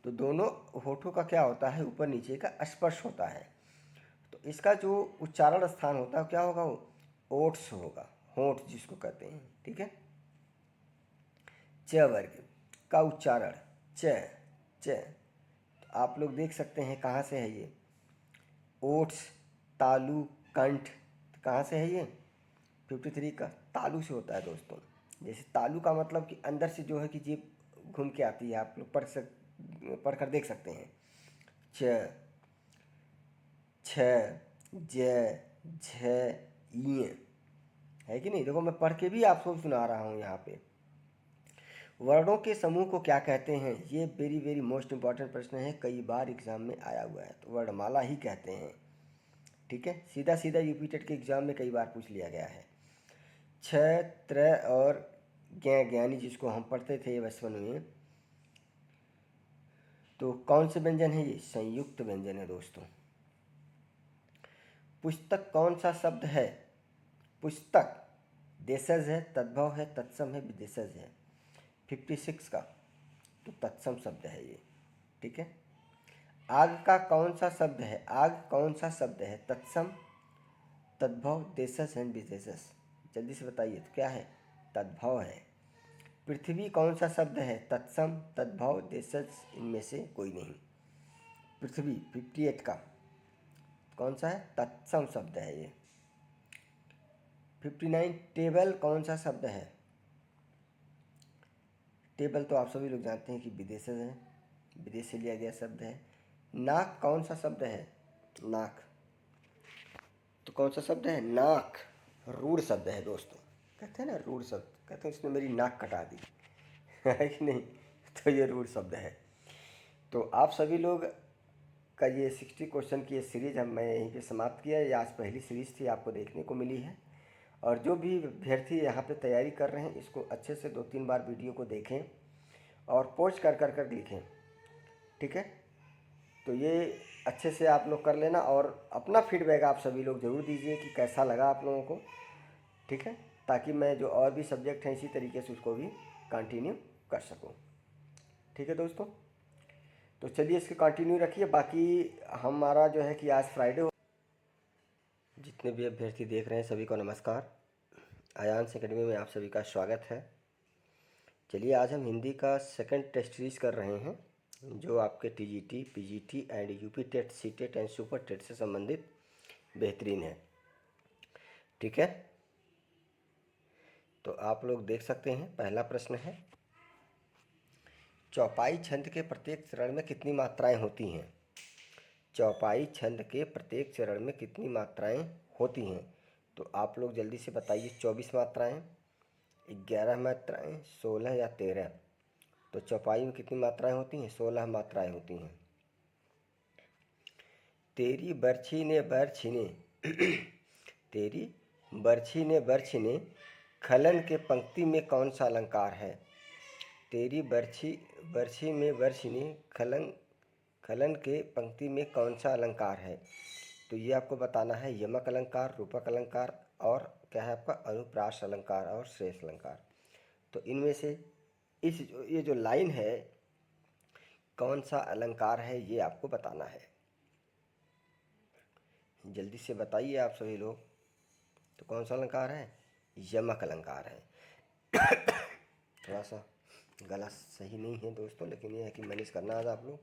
तो दोनों होठों का क्या होता है? ऊपर नीचे का स्पर्श होता है। तो इसका जो उच्चारण स्थान होता है क्या होगा? वो ओट्स होगा, होंठ जिसको कहते हैं। ठीक है। च वर्ग का उच्चारण च, च। तो आप लोग देख सकते हैं कहाँ से है ये? ओट्स, तालु, कंठ, तो कहाँ से है ये? 53 का तालु से होता है दोस्तों। जैसे तालु का मतलब कि अंदर से जो है कि जीभ घूम के आती है। आप लोग पढ़ कर देख सकते हैं। च, छ, ज, झ, य। है कि नहीं। देखो मैं पढ़ के भी आपको सुना रहा हूँ यहाँ पे। वर्णों के समूह को क्या कहते हैं, ये वेरी वेरी मोस्ट इंपॉर्टेंट प्रश्न है, कई बार एग्जाम में आया हुआ है। तो वर्णमाला ही कहते हैं, ठीक है। सीधा सीधा यूपी टेट के एग्जाम में कई बार पूछ लिया गया है। छ त्र और ज्ञानी जिसको हम पढ़ते थे बचपन में, तो कौन से व्यंजन है ये, संयुक्त व्यंजन है दोस्तों। पुस्तक कौन सा शब्द है, पुस्तक देशज है, तद्भव है, तत्सम है, विदेशज है। 56 का तो तत्सम शब्द है ये, ठीक है। आग का कौन सा शब्द है, आग कौन सा शब्द है, तत्सम, तद्भव, देशज एंड विदेशज। जल्दी से बताइए तो क्या है, तद्भव है। पृथ्वी कौन सा शब्द है, तत्सम, तद्भव, देशज, इनमें से कोई नहीं। पृथ्वी 58 का कौन सा है, तत्सम शब्द है ये। 59 टेबल कौन सा शब्द है, टेबल तो आप सभी लोग जानते हैं कि विदेशज है, विदेश से लिया गया शब्द है। नाक कौन सा शब्द है, नाक तो कौन सा शब्द है, नाक रूढ़ शब्द है दोस्तों। कहते हैं ना रूढ़ शब्द, कहते हैं उसने मेरी नाक कटा दी है कि नहीं, तो ये रूढ़ शब्द है। तो आप सभी लोग का ये 60 क्वेश्चन की ये सीरीज़ मैं यहीं पे समाप्त किया। ये आज पहली सीरीज़ थी, आपको देखने को मिली है। और जो भी अभ्यर्थी यहाँ पे तैयारी कर रहे हैं, इसको अच्छे से 2-3 बार वीडियो को देखें और पोस्ट कर लिखें, ठीक है। तो ये अच्छे से आप लोग कर लेना और अपना फीडबैक आप सभी लोग ज़रूर दीजिए कि कैसा लगा आप लोगों को, ठीक है, ताकि मैं जो और भी सब्जेक्ट हैं इसी तरीके से उसको भी कंटिन्यू कर सकूं, ठीक है दोस्तों। तो चलिए इसके कंटिन्यू रखिए। बाकी हमारा जो है कि आज फ्राइडे हो, जितने भी अभ्यर्थी देख रहे हैं सभी को नमस्कार। आयांश एकेडमी में आप सभी का स्वागत है। चलिए आज हम हिंदी का सेकंड टेस्ट सीरीज कर रहे हैं, जो आपके TGT, PGT and UP TET, CTET and super TET से संबंधित बेहतरीन है, ठीक है। तो आप लोग देख सकते हैं, पहला प्रश्न है, चौपाई छंद के प्रत्येक चरण में कितनी मात्राएं होती हैं। चौपाई छंद के प्रत्येक चरण में कितनी मात्राएं होती हैं, तो आप लोग जल्दी से बताइए। 24 मात्राएं, 11 मात्राएं, 16 या 13। तो चौपाई में कितनी मात्राएं होती हैं, 16 मात्राएं होती हैं। तेरी बरछी ने बरछी ने तेरी बरछी ने बरछी ने खलन के पंक्ति में कौन सा अलंकार है। तेरी बरछी में बरछी ने खलन के पंक्ति में कौन सा अलंकार है। तो ये आपको बताना है, यमक अलंकार, रूपक अलंकार और क्या है आपका अनुप्रास अलंकार और श्रेष्ठ अलंकार। तो इनमें से ये जो लाइन है कौन सा अलंकार है, ये आपको बताना है। जल्दी से बताइए आप सभी लोग। तो कौन सा अलंकार है, यमक अलंकार है। थोड़ा सा गला सही नहीं है दोस्तों, लेकिन ये है कि मैनेज करना है आप लोग।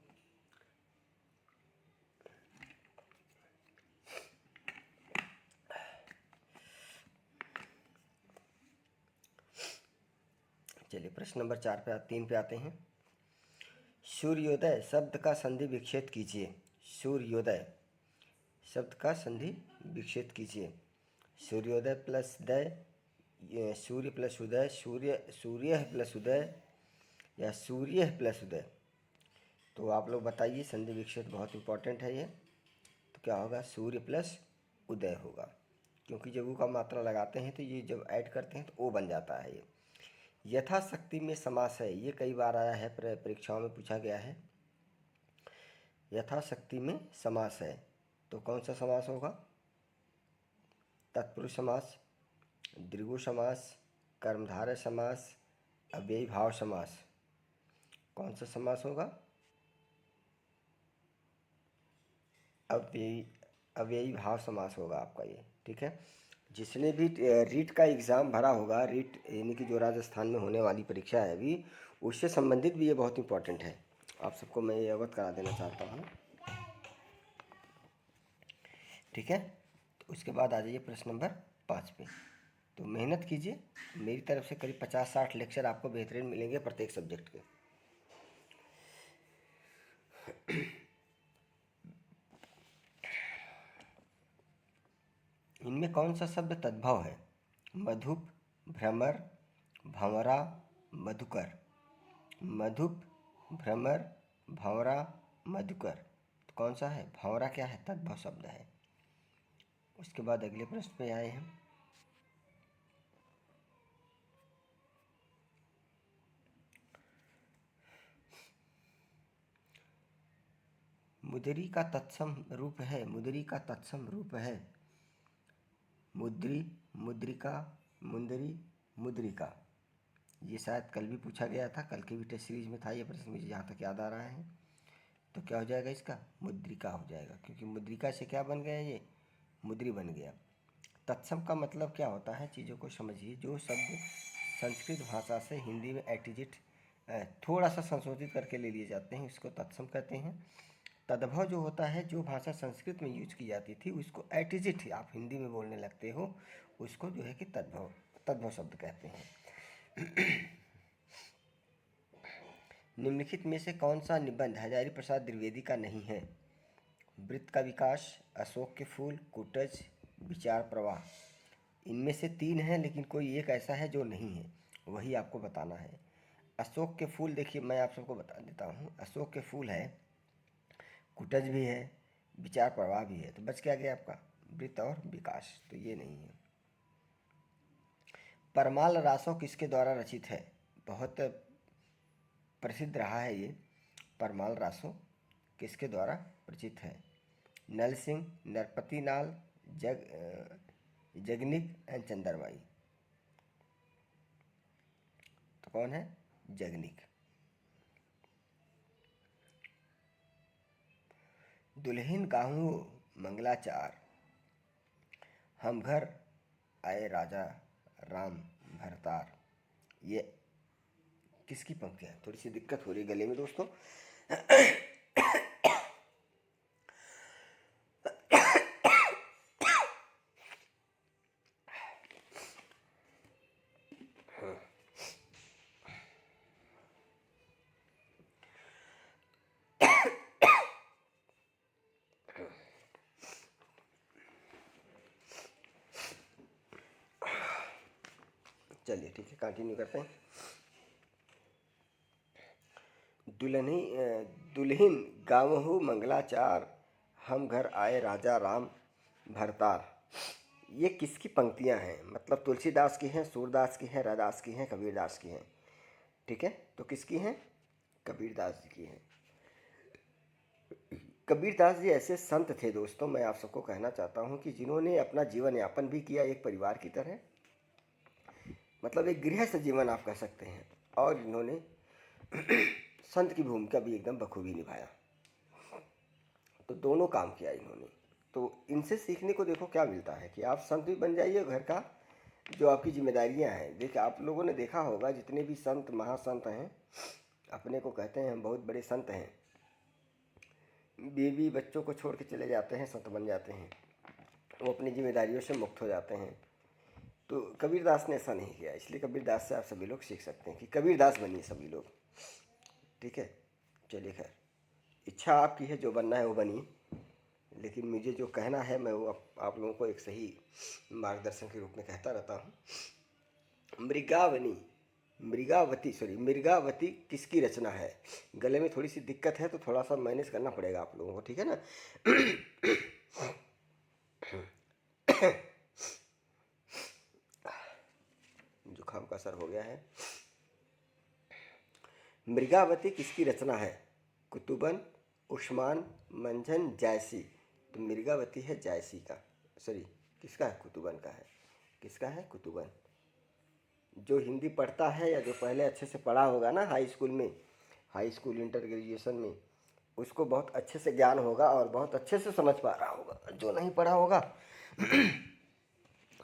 चलिए प्रश्न नंबर 3 पे आते हैं। सूर्योदय शब्द का संधि विच्छेद कीजिए। सूर्योदय शब्द का संधि विच्छेद कीजिए। सूर्योदय प्लस दय, सूर्य प्लस उदय, सूर्य प्लस उदय या सूर्य प्लस उदय। तो आप लोग बताइए, संधि विच्छेद बहुत इंपॉर्टेंट है ये। तो क्या होगा, सूर्य प्लस उदय होगा, क्योंकि जब ऊ का मात्रा लगाते हैं तो ये जब ऐड करते हैं तो ओ बन जाता है ये। यथाशक्ति में समास है, ये कई बार आया है, परीक्षाओं में पूछा गया है। यथाशक्ति में समास है, तो कौन सा समास होगा, तत्पुरुष समास, द्विगु समास, कर्मधारय समास, अव्ययी भाव समास। कौन सा समास होगा, अव्ययी भाव समास होगा आपका ये, ठीक है। जिसने भी रीट का एग्ज़ाम भरा होगा, रीट यानी कि जो राजस्थान में होने वाली परीक्षा है अभी, उससे संबंधित भी ये बहुत इंपॉर्टेंट है। आप सबको मैं ये अवगत करा देना चाहता हूँ, ठीक है। तो उसके बाद आ जाइए प्रश्न नंबर 5 पे। तो मेहनत कीजिए, मेरी तरफ से करीब 50-60 लेक्चर आपको बेहतरीन मिलेंगे प्रत्येक सब्जेक्ट के। इनमें कौन सा शब्द तद्भव है, मधुप, भ्रमर, भंवरा, मधुकर। मधुप, भ्रमर, भंवरा, मधुकर। तो कौन सा है? भंवरा क्या है? तद्भव शब्द है। उसके बाद अगले प्रश्न पे आए हम। मुदरी का तत्सम रूप है। मुदरी का तत्सम रूप है मुद्री, मुद्रिका, मुंदरी, मुद्रिका। ये शायद कल भी पूछा गया था, कल की भी टेस्ट सीरीज में था ये प्रश्न, मुझे जहाँ तक याद आ रहा है। तो क्या हो जाएगा इसका? मुद्रिका हो जाएगा, क्योंकि मुद्रिका से क्या बन गया? ये मुद्री बन गया। तत्सम का मतलब क्या होता है? चीज़ों को समझिए। जो शब्द संस्कृत भाषा से हिंदी में एटिजिट थोड़ा सा संशोधित करके ले लिए जाते हैं, उसको तत्सम कहते हैं। तद्भव जो होता है, जो भाषा संस्कृत में यूज की जाती थी उसको एटिजिट आप हिंदी में बोलने लगते हो, उसको जो है कि तद्भव तद्भव शब्द कहते हैं। निम्नलिखित में से कौन सा निबंध हजारी प्रसाद द्विवेदी का नहीं है? वृत्त का विकास, अशोक के फूल, कुटज, विचार प्रवाह। इनमें से 3 हैं, लेकिन कोई एक ऐसा है जो नहीं है, वही आपको बताना है। अशोक के फूल, देखिए मैं आप सबको बता देता हूँ। अशोक के फूल है, कुटज भी है, विचार प्रवाह भी है। तो बच क्या गया आपका? वृत्त और विकास। तो ये नहीं है। परमाल रासो किसके द्वारा रचित है? बहुत प्रसिद्ध रहा है ये। परमाल रासो किसके द्वारा रचित है? नल सिंह, नरपति नाल, जगनिक एंड चंद्रमाई। तो कौन है? जगनिक। दुल्हिन गाहू मंगलाचार, हम घर आए राजा राम भरतार। ये किसकी पंक्ति है? थोड़ी सी दिक्कत हो रही है गले में दोस्तों। चलिए ठीक है, कंटिन्यू करते हैं। दुल्हिन गावहू मंगलाचार, हम घर आए राजा राम भरतार। ये किसकी पंक्तियां हैं? मतलब तुलसीदास की हैं, सूरदास की हैं, रैदास की हैं, कबीरदास की हैं। ठीक है, तो किसकी हैं? कबीरदास जी की हैं। कबीरदास जी ऐसे संत थे दोस्तों, मैं आप सबको कहना चाहता हूँ कि जिन्होंने अपना जीवन यापन भी किया एक परिवार की तरह, मतलब एक गृहस्थ जीवन आप कह सकते हैं, और इन्होंने संत की भूमिका भी एकदम बखूबी निभाया। तो दोनों काम किया इन्होंने। तो इनसे सीखने को देखो क्या मिलता है कि आप संत भी बन जाइए, घर का जो आपकी जिम्मेदारियां हैं। देखिए, आप लोगों ने देखा होगा जितने भी संत महासंत हैं, अपने को कहते हैं हम बहुत बड़े संत हैं, बीवी बच्चों को छोड़ के चले जाते हैं, संत बन जाते हैं, वो अपनी जिम्मेदारियों से मुक्त हो जाते हैं। तो कबीरदास ने ऐसा नहीं किया, इसलिए कबीरदास से आप सभी लोग सीख सकते हैं कि कबीरदास बनिए सभी लोग। ठीक है, चलिए खैर, इच्छा आपकी है, जो बनना है वो बनिए, लेकिन मुझे जो कहना है मैं वो आप लोगों को एक सही मार्गदर्शन के रूप में कहता रहता हूँ। मृगावती किसकी रचना है? गले में थोड़ी सी दिक्कत है, तो थोड़ा सा मैनेज करना पड़ेगा आप लोगों को, ठीक है ना। जुकाम का असर हो गया है। मृगावती किसकी रचना है? कुतुबन, उस्मान, मंझन, जायसी। तो मृगावती है जायसी का, सॉरी किसका है? कुतुबन का है। किसका है? कुतुबन। जो हिंदी पढ़ता है या जो पहले अच्छे से पढ़ा होगा ना हाई स्कूल में, हाई स्कूल इंटर ग्रेजुएशन में, उसको बहुत अच्छे से ज्ञान होगा और बहुत अच्छे से समझ पा रहा होगा। जो नहीं पढ़ा होगा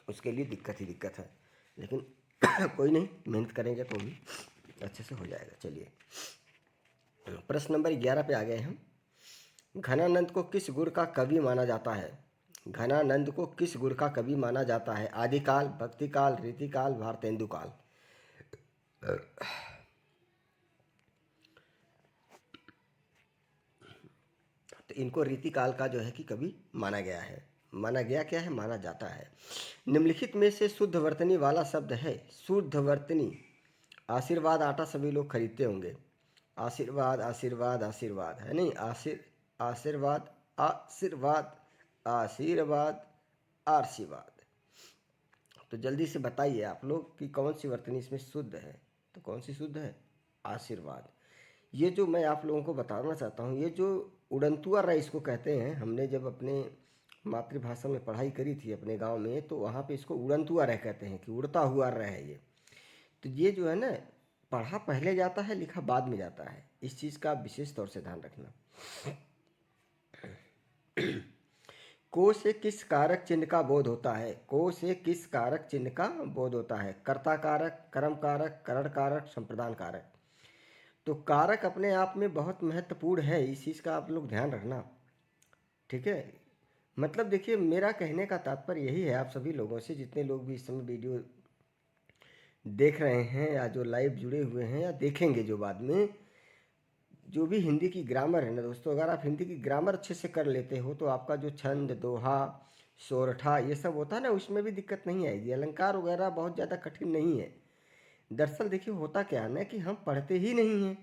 उसके लिए दिक्कत ही दिक्कत है, लेकिन कोई नहीं, मेहनत करेंगे तो भी अच्छे से हो जाएगा। चलिए प्रश्न नंबर 11 पे आ गए हम। घनानंद को किस गुण का कवि माना जाता है? घनानंद को किस गुण का कवि माना जाता है? आदिकाल, भक्तिकाल, रीतिकाल, भारतेंदुकाल। तो इनको रीतिकाल का जो है कि कवि माना गया है। माना गया क्या है, माना जाता है। निम्नलिखित में से शुद्ध वर्तनी वाला शब्द है। शुद्ध वर्तनी, आशीर्वाद आटा सभी लोग खरीदते होंगे। आशीर्वाद आशीर्वाद आशीर्वाद है नहीं, आशीर्वाद आशीर्वाद आशीर्वाद आशीर्वाद। तो जल्दी से बताइए आप लोग कि कौन सी वर्तनी इसमें शुद्ध है। तो कौन सी शुद्ध है? आशीर्वाद। ये जो मैं आप लोगों को बताना चाहता हूँ, ये जो उड़नतुआ रहा इसको कहते हैं। हमने जब अपने मातृभाषा में पढ़ाई करी थी अपने गांव में, तो वहाँ पे इसको उड़नतुआ रह कहते हैं कि उड़ता हुआ रह है ये। तो ये जो है ना, पढ़ा पहले जाता है, लिखा बाद में जाता है। इस चीज़ का विशेष तौर से ध्यान रखना। को से किस कारक चिन्ह का बोध होता है? को से किस कारक चिन्ह का बोध होता है? कर्ता कारक, कर्म कारक, करण कारक, संप्रदान कारक। तो कारक अपने आप में बहुत महत्वपूर्ण है, इस चीज़ का आप लोग ध्यान रखना, ठीक है। मतलब देखिए, मेरा कहने का तात्पर्य यही है आप सभी लोगों से, जितने लोग भी इस समय वीडियो देख रहे हैं या जो लाइव जुड़े हुए हैं या देखेंगे जो बाद में, जो भी हिंदी की ग्रामर है ना दोस्तों, अगर आप हिंदी की ग्रामर अच्छे से कर लेते हो तो आपका जो छंद, दोहा, सोरठा ये सब होता है ना, उसमें भी दिक्कत नहीं आएगी। अलंकार वगैरह बहुत ज़्यादा कठिन नहीं है। दरअसल देखिए होता क्या है ना कि हम पढ़ते ही नहीं हैं।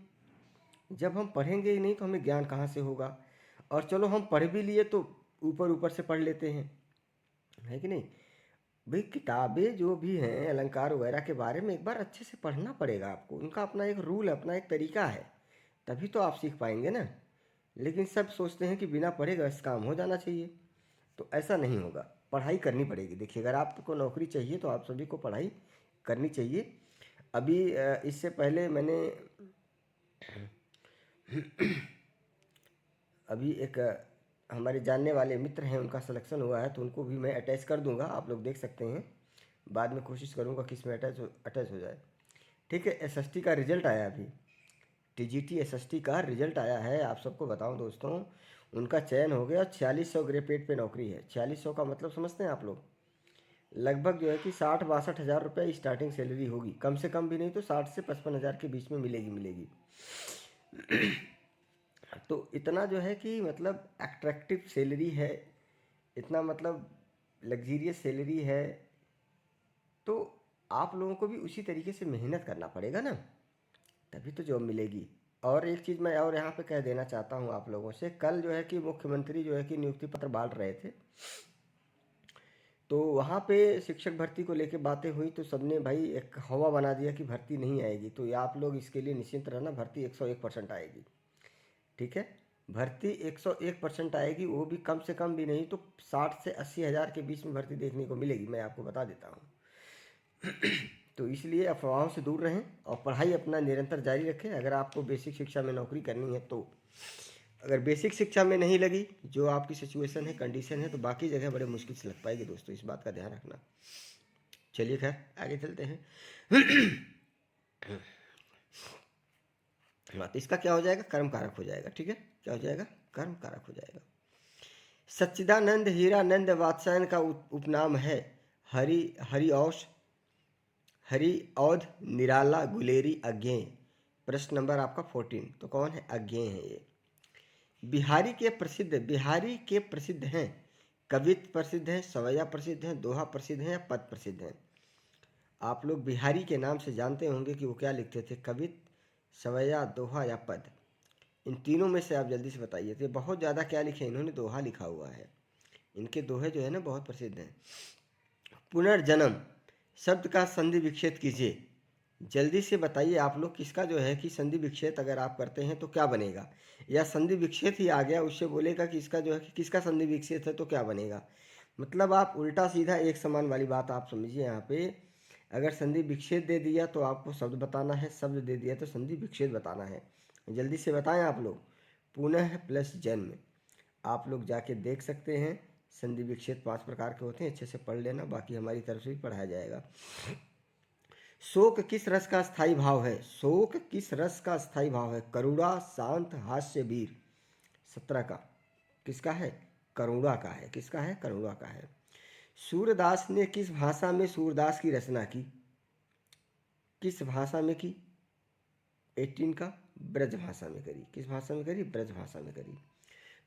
जब हम पढ़ेंगे ही नहीं तो हमें ज्ञान कहाँ से होगा। और चलो हम पढ़ भी लिए तो ऊपर ऊपर से पढ़ लेते हैं, है कि नहीं भाई। किताबें जो भी हैं अलंकार वगैरह के बारे में एक बार अच्छे से पढ़ना पड़ेगा आपको। उनका अपना एक रूल, अपना एक तरीका है, तभी तो आप सीख पाएंगे ना। लेकिन सब सोचते हैं कि बिना पढ़े बस काम हो जाना चाहिए, तो ऐसा नहीं होगा। पढ़ाई करनी पड़ेगी। देखिए, अगर आपको नौकरी चाहिए तो आप सभी को पढ़ाई करनी चाहिए। अभी इससे पहले मैंने अभी एक हमारे जानने वाले मित्र हैं, उनका सिलेक्शन हुआ है, तो उनको भी मैं अटैच कर दूंगा, आप लोग देख सकते हैं। बाद में कोशिश करूंगा कि इसमें अटैच हो जाए, ठीक है। एसएसटी का रिजल्ट आया अभी, टीजीटी एसएसटी का रिजल्ट आया है। आप सबको बताऊं दोस्तों, उनका चयन हो गया। 4600 ग्रेड पे नौकरी है। 4600 का मतलब समझते हैं आप लोग? लगभग जो है कि 60-62 हज़ार रुपये स्टार्टिंग सैलरी होगी, कम से कम भी नहीं तो 60 से 55 हज़ार के बीच में मिलेगी। तो इतना जो है कि मतलब अट्रैक्टिव सैलरी है, इतना मतलब लग्जीरियस सैलरी है। तो आप लोगों को भी उसी तरीके से मेहनत करना पड़ेगा ना, तभी तो जॉब मिलेगी। और एक चीज़ मैं और यहाँ पे कह देना चाहता हूँ आप लोगों से, कल जो है कि मुख्यमंत्री जो है कि नियुक्ति पत्र बांट रहे थे, तो वहाँ पे शिक्षक भर्ती को लेके बातें हुई, तो सबने भाई एक हवा बना दिया कि भर्ती नहीं आएगी। तो ये आप लोग इसके लिए निश्चिंत रहना, भर्ती 101% आएगी, ठीक है। भर्ती 101% आएगी, वो भी कम से कम भी नहीं तो 60 से 80 हज़ार के बीच में भर्ती देखने को मिलेगी, मैं आपको बता देता हूँ। तो इसलिए अफवाहों से दूर रहें और पढ़ाई अपना निरंतर जारी रखें। अगर आपको बेसिक शिक्षा में नौकरी करनी है तो, अगर बेसिक शिक्षा में नहीं लगी, जो आपकी सिचुएशन है, कंडीशन है, तो बाकी जगह बड़े मुश्किल से लग पाएगी दोस्तों, इस बात का ध्यान रखना। चलिए खैर आगे चलते हैं। हाँ, तो इसका क्या हो जाएगा? कर्म कारक हो जाएगा, ठीक है। क्या हो जाएगा? कर्म कारक हो जाएगा। सच्चिदानंद हीरानंद वात्स्यायन का उपनाम है हरिऔष, हरि औध, निराला, गुलेरी, अज्ञेय। प्रश्न नंबर आपका 14। तो कौन है? अज्ञेय है ये। बिहारी के प्रसिद्ध हैं। कवित्त प्रसिद्ध हैं, सवैया प्रसिद्ध हैं, दोहा प्रसिद्ध हैं या पद प्रसिद्ध हैं। आप लोग बिहारी के नाम से जानते होंगे कि वो क्या लिखते थे, कवित्त, सवैया, दोहा या पद। इन तीनों में से आप जल्दी से बताइए। तो बहुत ज़्यादा क्या लिखे इन्होंने? दोहा लिखा हुआ है। इनके दोहे जो है ना बहुत प्रसिद्ध हैं। पुनर्जन्म शब्द का संधि विच्छेद कीजिए। जल्दी से बताइए आप लोग, किसका जो है कि संधि विच्छेद अगर आप करते हैं तो क्या बनेगा, या संधि विच्छेद ही आ गया उससे बोलेगा कि इसका जो है कि किसका संधि विच्छेद है तो क्या बनेगा। मतलब आप उल्टा सीधा एक समान वाली बात आप समझिए। यहाँ पे अगर संधि विच्छेद दे दिया तो आपको शब्द बताना है, शब्द दे दिया तो संधि विच्छेद बताना है। जल्दी से बताएं आप लोग। पुनः प्लस जन्म, आप लोग जाके देख सकते हैं। संधि विच्छेद 5 प्रकार के होते हैं, अच्छे से पढ़ लेना, बाकी हमारी तरफ से भी पढ़ाया जाएगा। शोक किस रस का स्थायी भाव है? शोक किस रस का स्थायी भाव है? करुणा, शांत, हास्य, वीर। 17 का किसका है? करुणा का है। किसका है? करुणा का है। सूरदास ने किस भाषा में सूरदास की रचना की? किस भाषा में की? 18 का ब्रज भाषा में करी। किस भाषा में करी? ब्रज भाषा में करी।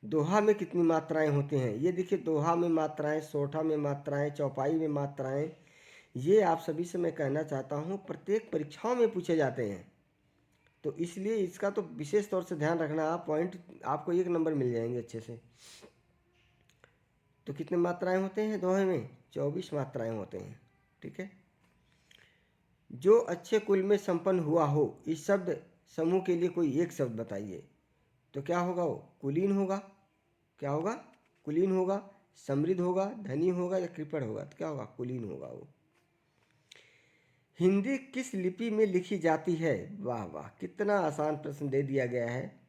दोहा में कितनी मात्राएं होती हैं, ये देखिए दोहा में मात्राएं, सोठा में मात्राएं, चौपाई में मात्राएं, ये आप सभी से मैं कहना चाहता हूँ प्रत्येक परीक्षाओं में पूछे जाते हैं। तो इसलिए इसका तो विशेष तौर से ध्यान रखना, आप पॉइंट आपको 1 नंबर मिल जाएंगे अच्छे से। तो कितने मात्राएं होते हैं दोहे में? 24 मात्राएं होते हैं। ठीक है। जो अच्छे कुल में संपन्न हुआ हो, इस शब्द समूह के लिए कोई एक शब्द बताइए। तो क्या होगा? वो कुलीन होगा। क्या होगा? कुलीन होगा। समृद्ध होगा, धनी होगा या कृपण होगा? तो क्या होगा? कुलीन होगा वो। हिंदी किस लिपि में लिखी जाती है? वाह वाह, कितना आसान प्रश्न दे दिया गया है।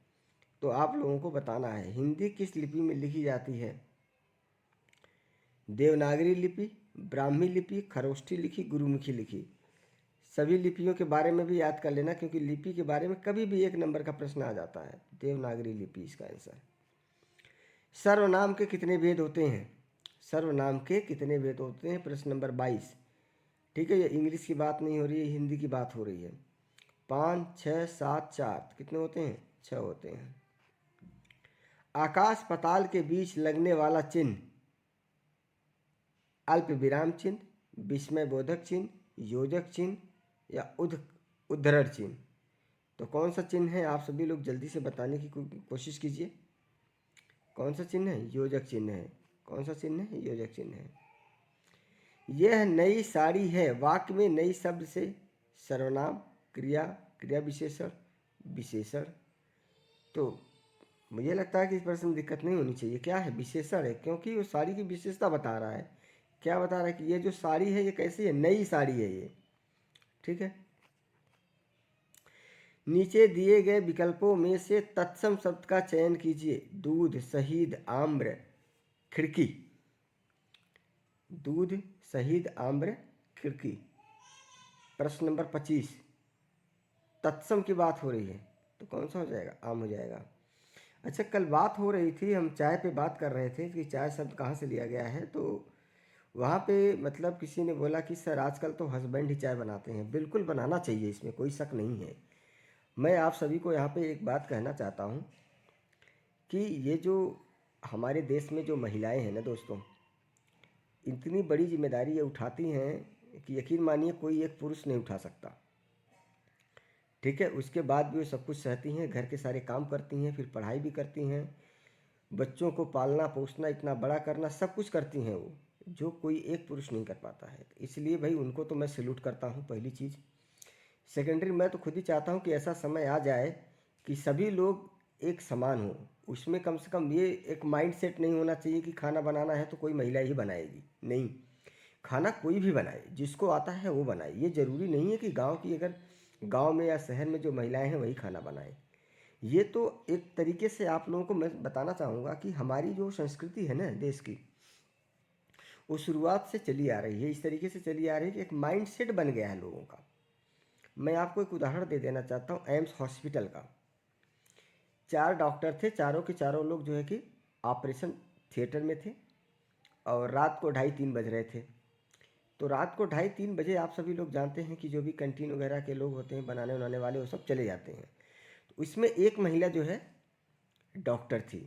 तो आप लोगों को बताना है हिंदी किस लिपि में लिखी जाती है। देवनागरी लिपि, ब्राह्मी लिपि, खरोष्ठी लिपि, गुरुमुखी लिपि। सभी लिपियों के बारे में भी याद कर लेना, क्योंकि लिपि के बारे में कभी भी 1 नंबर का प्रश्न आ जाता है। देवनागरी लिपि इसका आंसर। सर्वनाम के कितने भेद होते हैं? सर्वनाम के कितने भेद होते हैं? प्रश्न नंबर 22। ठीक है, ये इंग्लिश की बात नहीं हो रही है, हिंदी की बात हो रही है। 5, 6, 7, 4 कितने होते हैं? 6 होते हैं। आकाश पाताल के बीच लगने वाला चिन्ह अल्प विराम चिन्ह, विस्मय बोधक चिन्ह, योजक चिन्ह या उद्धरण चिन्ह। तो कौन सा चिन्ह है? आप सभी लोग जल्दी से बताने की कोशिश कीजिए। कौन सा चिन्ह है? योजक चिन्ह है। कौन सा चिन्ह है? योजक चिन्ह है। यह नई साड़ी है, वाक्य में नई शब्द से सर्वनाम, क्रिया, क्रिया विशेषण, विशेषण। तो मुझे लगता है कि इस प्रश्न में दिक्कत नहीं होनी चाहिए। क्या है? विशेषण है, क्योंकि वो साड़ी की विशेषता बता रहा है। क्या बता रहा है? कि ये जो साड़ी है ये कैसी है? नई साड़ी है ये। ठीक है। नीचे दिए गए विकल्पों में से तत्सम शब्द का चयन कीजिए। दूध, शहीद, आम्र, खिड़की। दूध, शहीद, आम्र, खिड़की। प्रश्न नंबर 25। तत्सम की बात हो रही है तो कौन सा हो जाएगा? आम हो जाएगा। अच्छा, कल बात हो रही थी, हम चाय पे बात कर रहे थे कि चाय शब्द कहाँ से लिया गया है। तो वहाँ पे मतलब किसी ने बोला कि सर आजकल तो हस्बैंड ही चाय बनाते हैं। बिल्कुल बनाना चाहिए, इसमें कोई शक नहीं है। मैं आप सभी को यहाँ पे एक बात कहना चाहता हूँ कि ये जो हमारे देश में जो महिलाएं हैं ना दोस्तों, इतनी बड़ी जिम्मेदारी ये उठाती हैं कि यकीन मानिए कोई एक पुरुष नहीं उठा सकता। ठीक है। उसके बाद भी वो सब कुछ सहती हैं, घर के सारे काम करती हैं, फिर पढ़ाई भी करती हैं, बच्चों को पालना पोसना, इतना बड़ा करना, सब कुछ करती हैं वो, जो कोई एक पुरुष नहीं कर पाता है। इसलिए भाई उनको तो मैं सैल्यूट करता हूँ, पहली चीज़। सेकेंडरी, मैं तो खुद ही चाहता हूँ कि ऐसा समय आ जाए कि सभी लोग एक समान हो। उसमें कम से कम ये एक माइंड सेट नहीं होना चाहिए कि खाना बनाना है तो कोई महिला ही बनाएगी। नहीं, खाना कोई भी बनाए, जिसको आता है वो बनाए। ये ज़रूरी नहीं है कि गांव में या शहर में जो महिलाएं हैं वही खाना बनाएं। ये तो एक तरीके से आप लोगों को मैं बताना चाहूँगा कि हमारी जो संस्कृति है ना देश की, वो शुरुआत से चली आ रही है, इस तरीके से चली आ रही है कि एक माइंड सेट बन गया है लोगों का। मैं आपको एक उदाहरण दे देना चाहता हूँ एम्स हॉस्पिटल का। 4 डॉक्टर थे, चारों के चारों लोग जो है कि ऑपरेशन थिएटर में थे, और रात को 2:30-3 बज रहे थे। तो रात को 2:30-3 बजे आप सभी लोग जानते हैं कि जो भी कैंटीन वगैरह के लोग होते हैं, बनाने बनाने वाले, वो सब चले जाते हैं। तो इसमें एक महिला जो है डॉक्टर थी।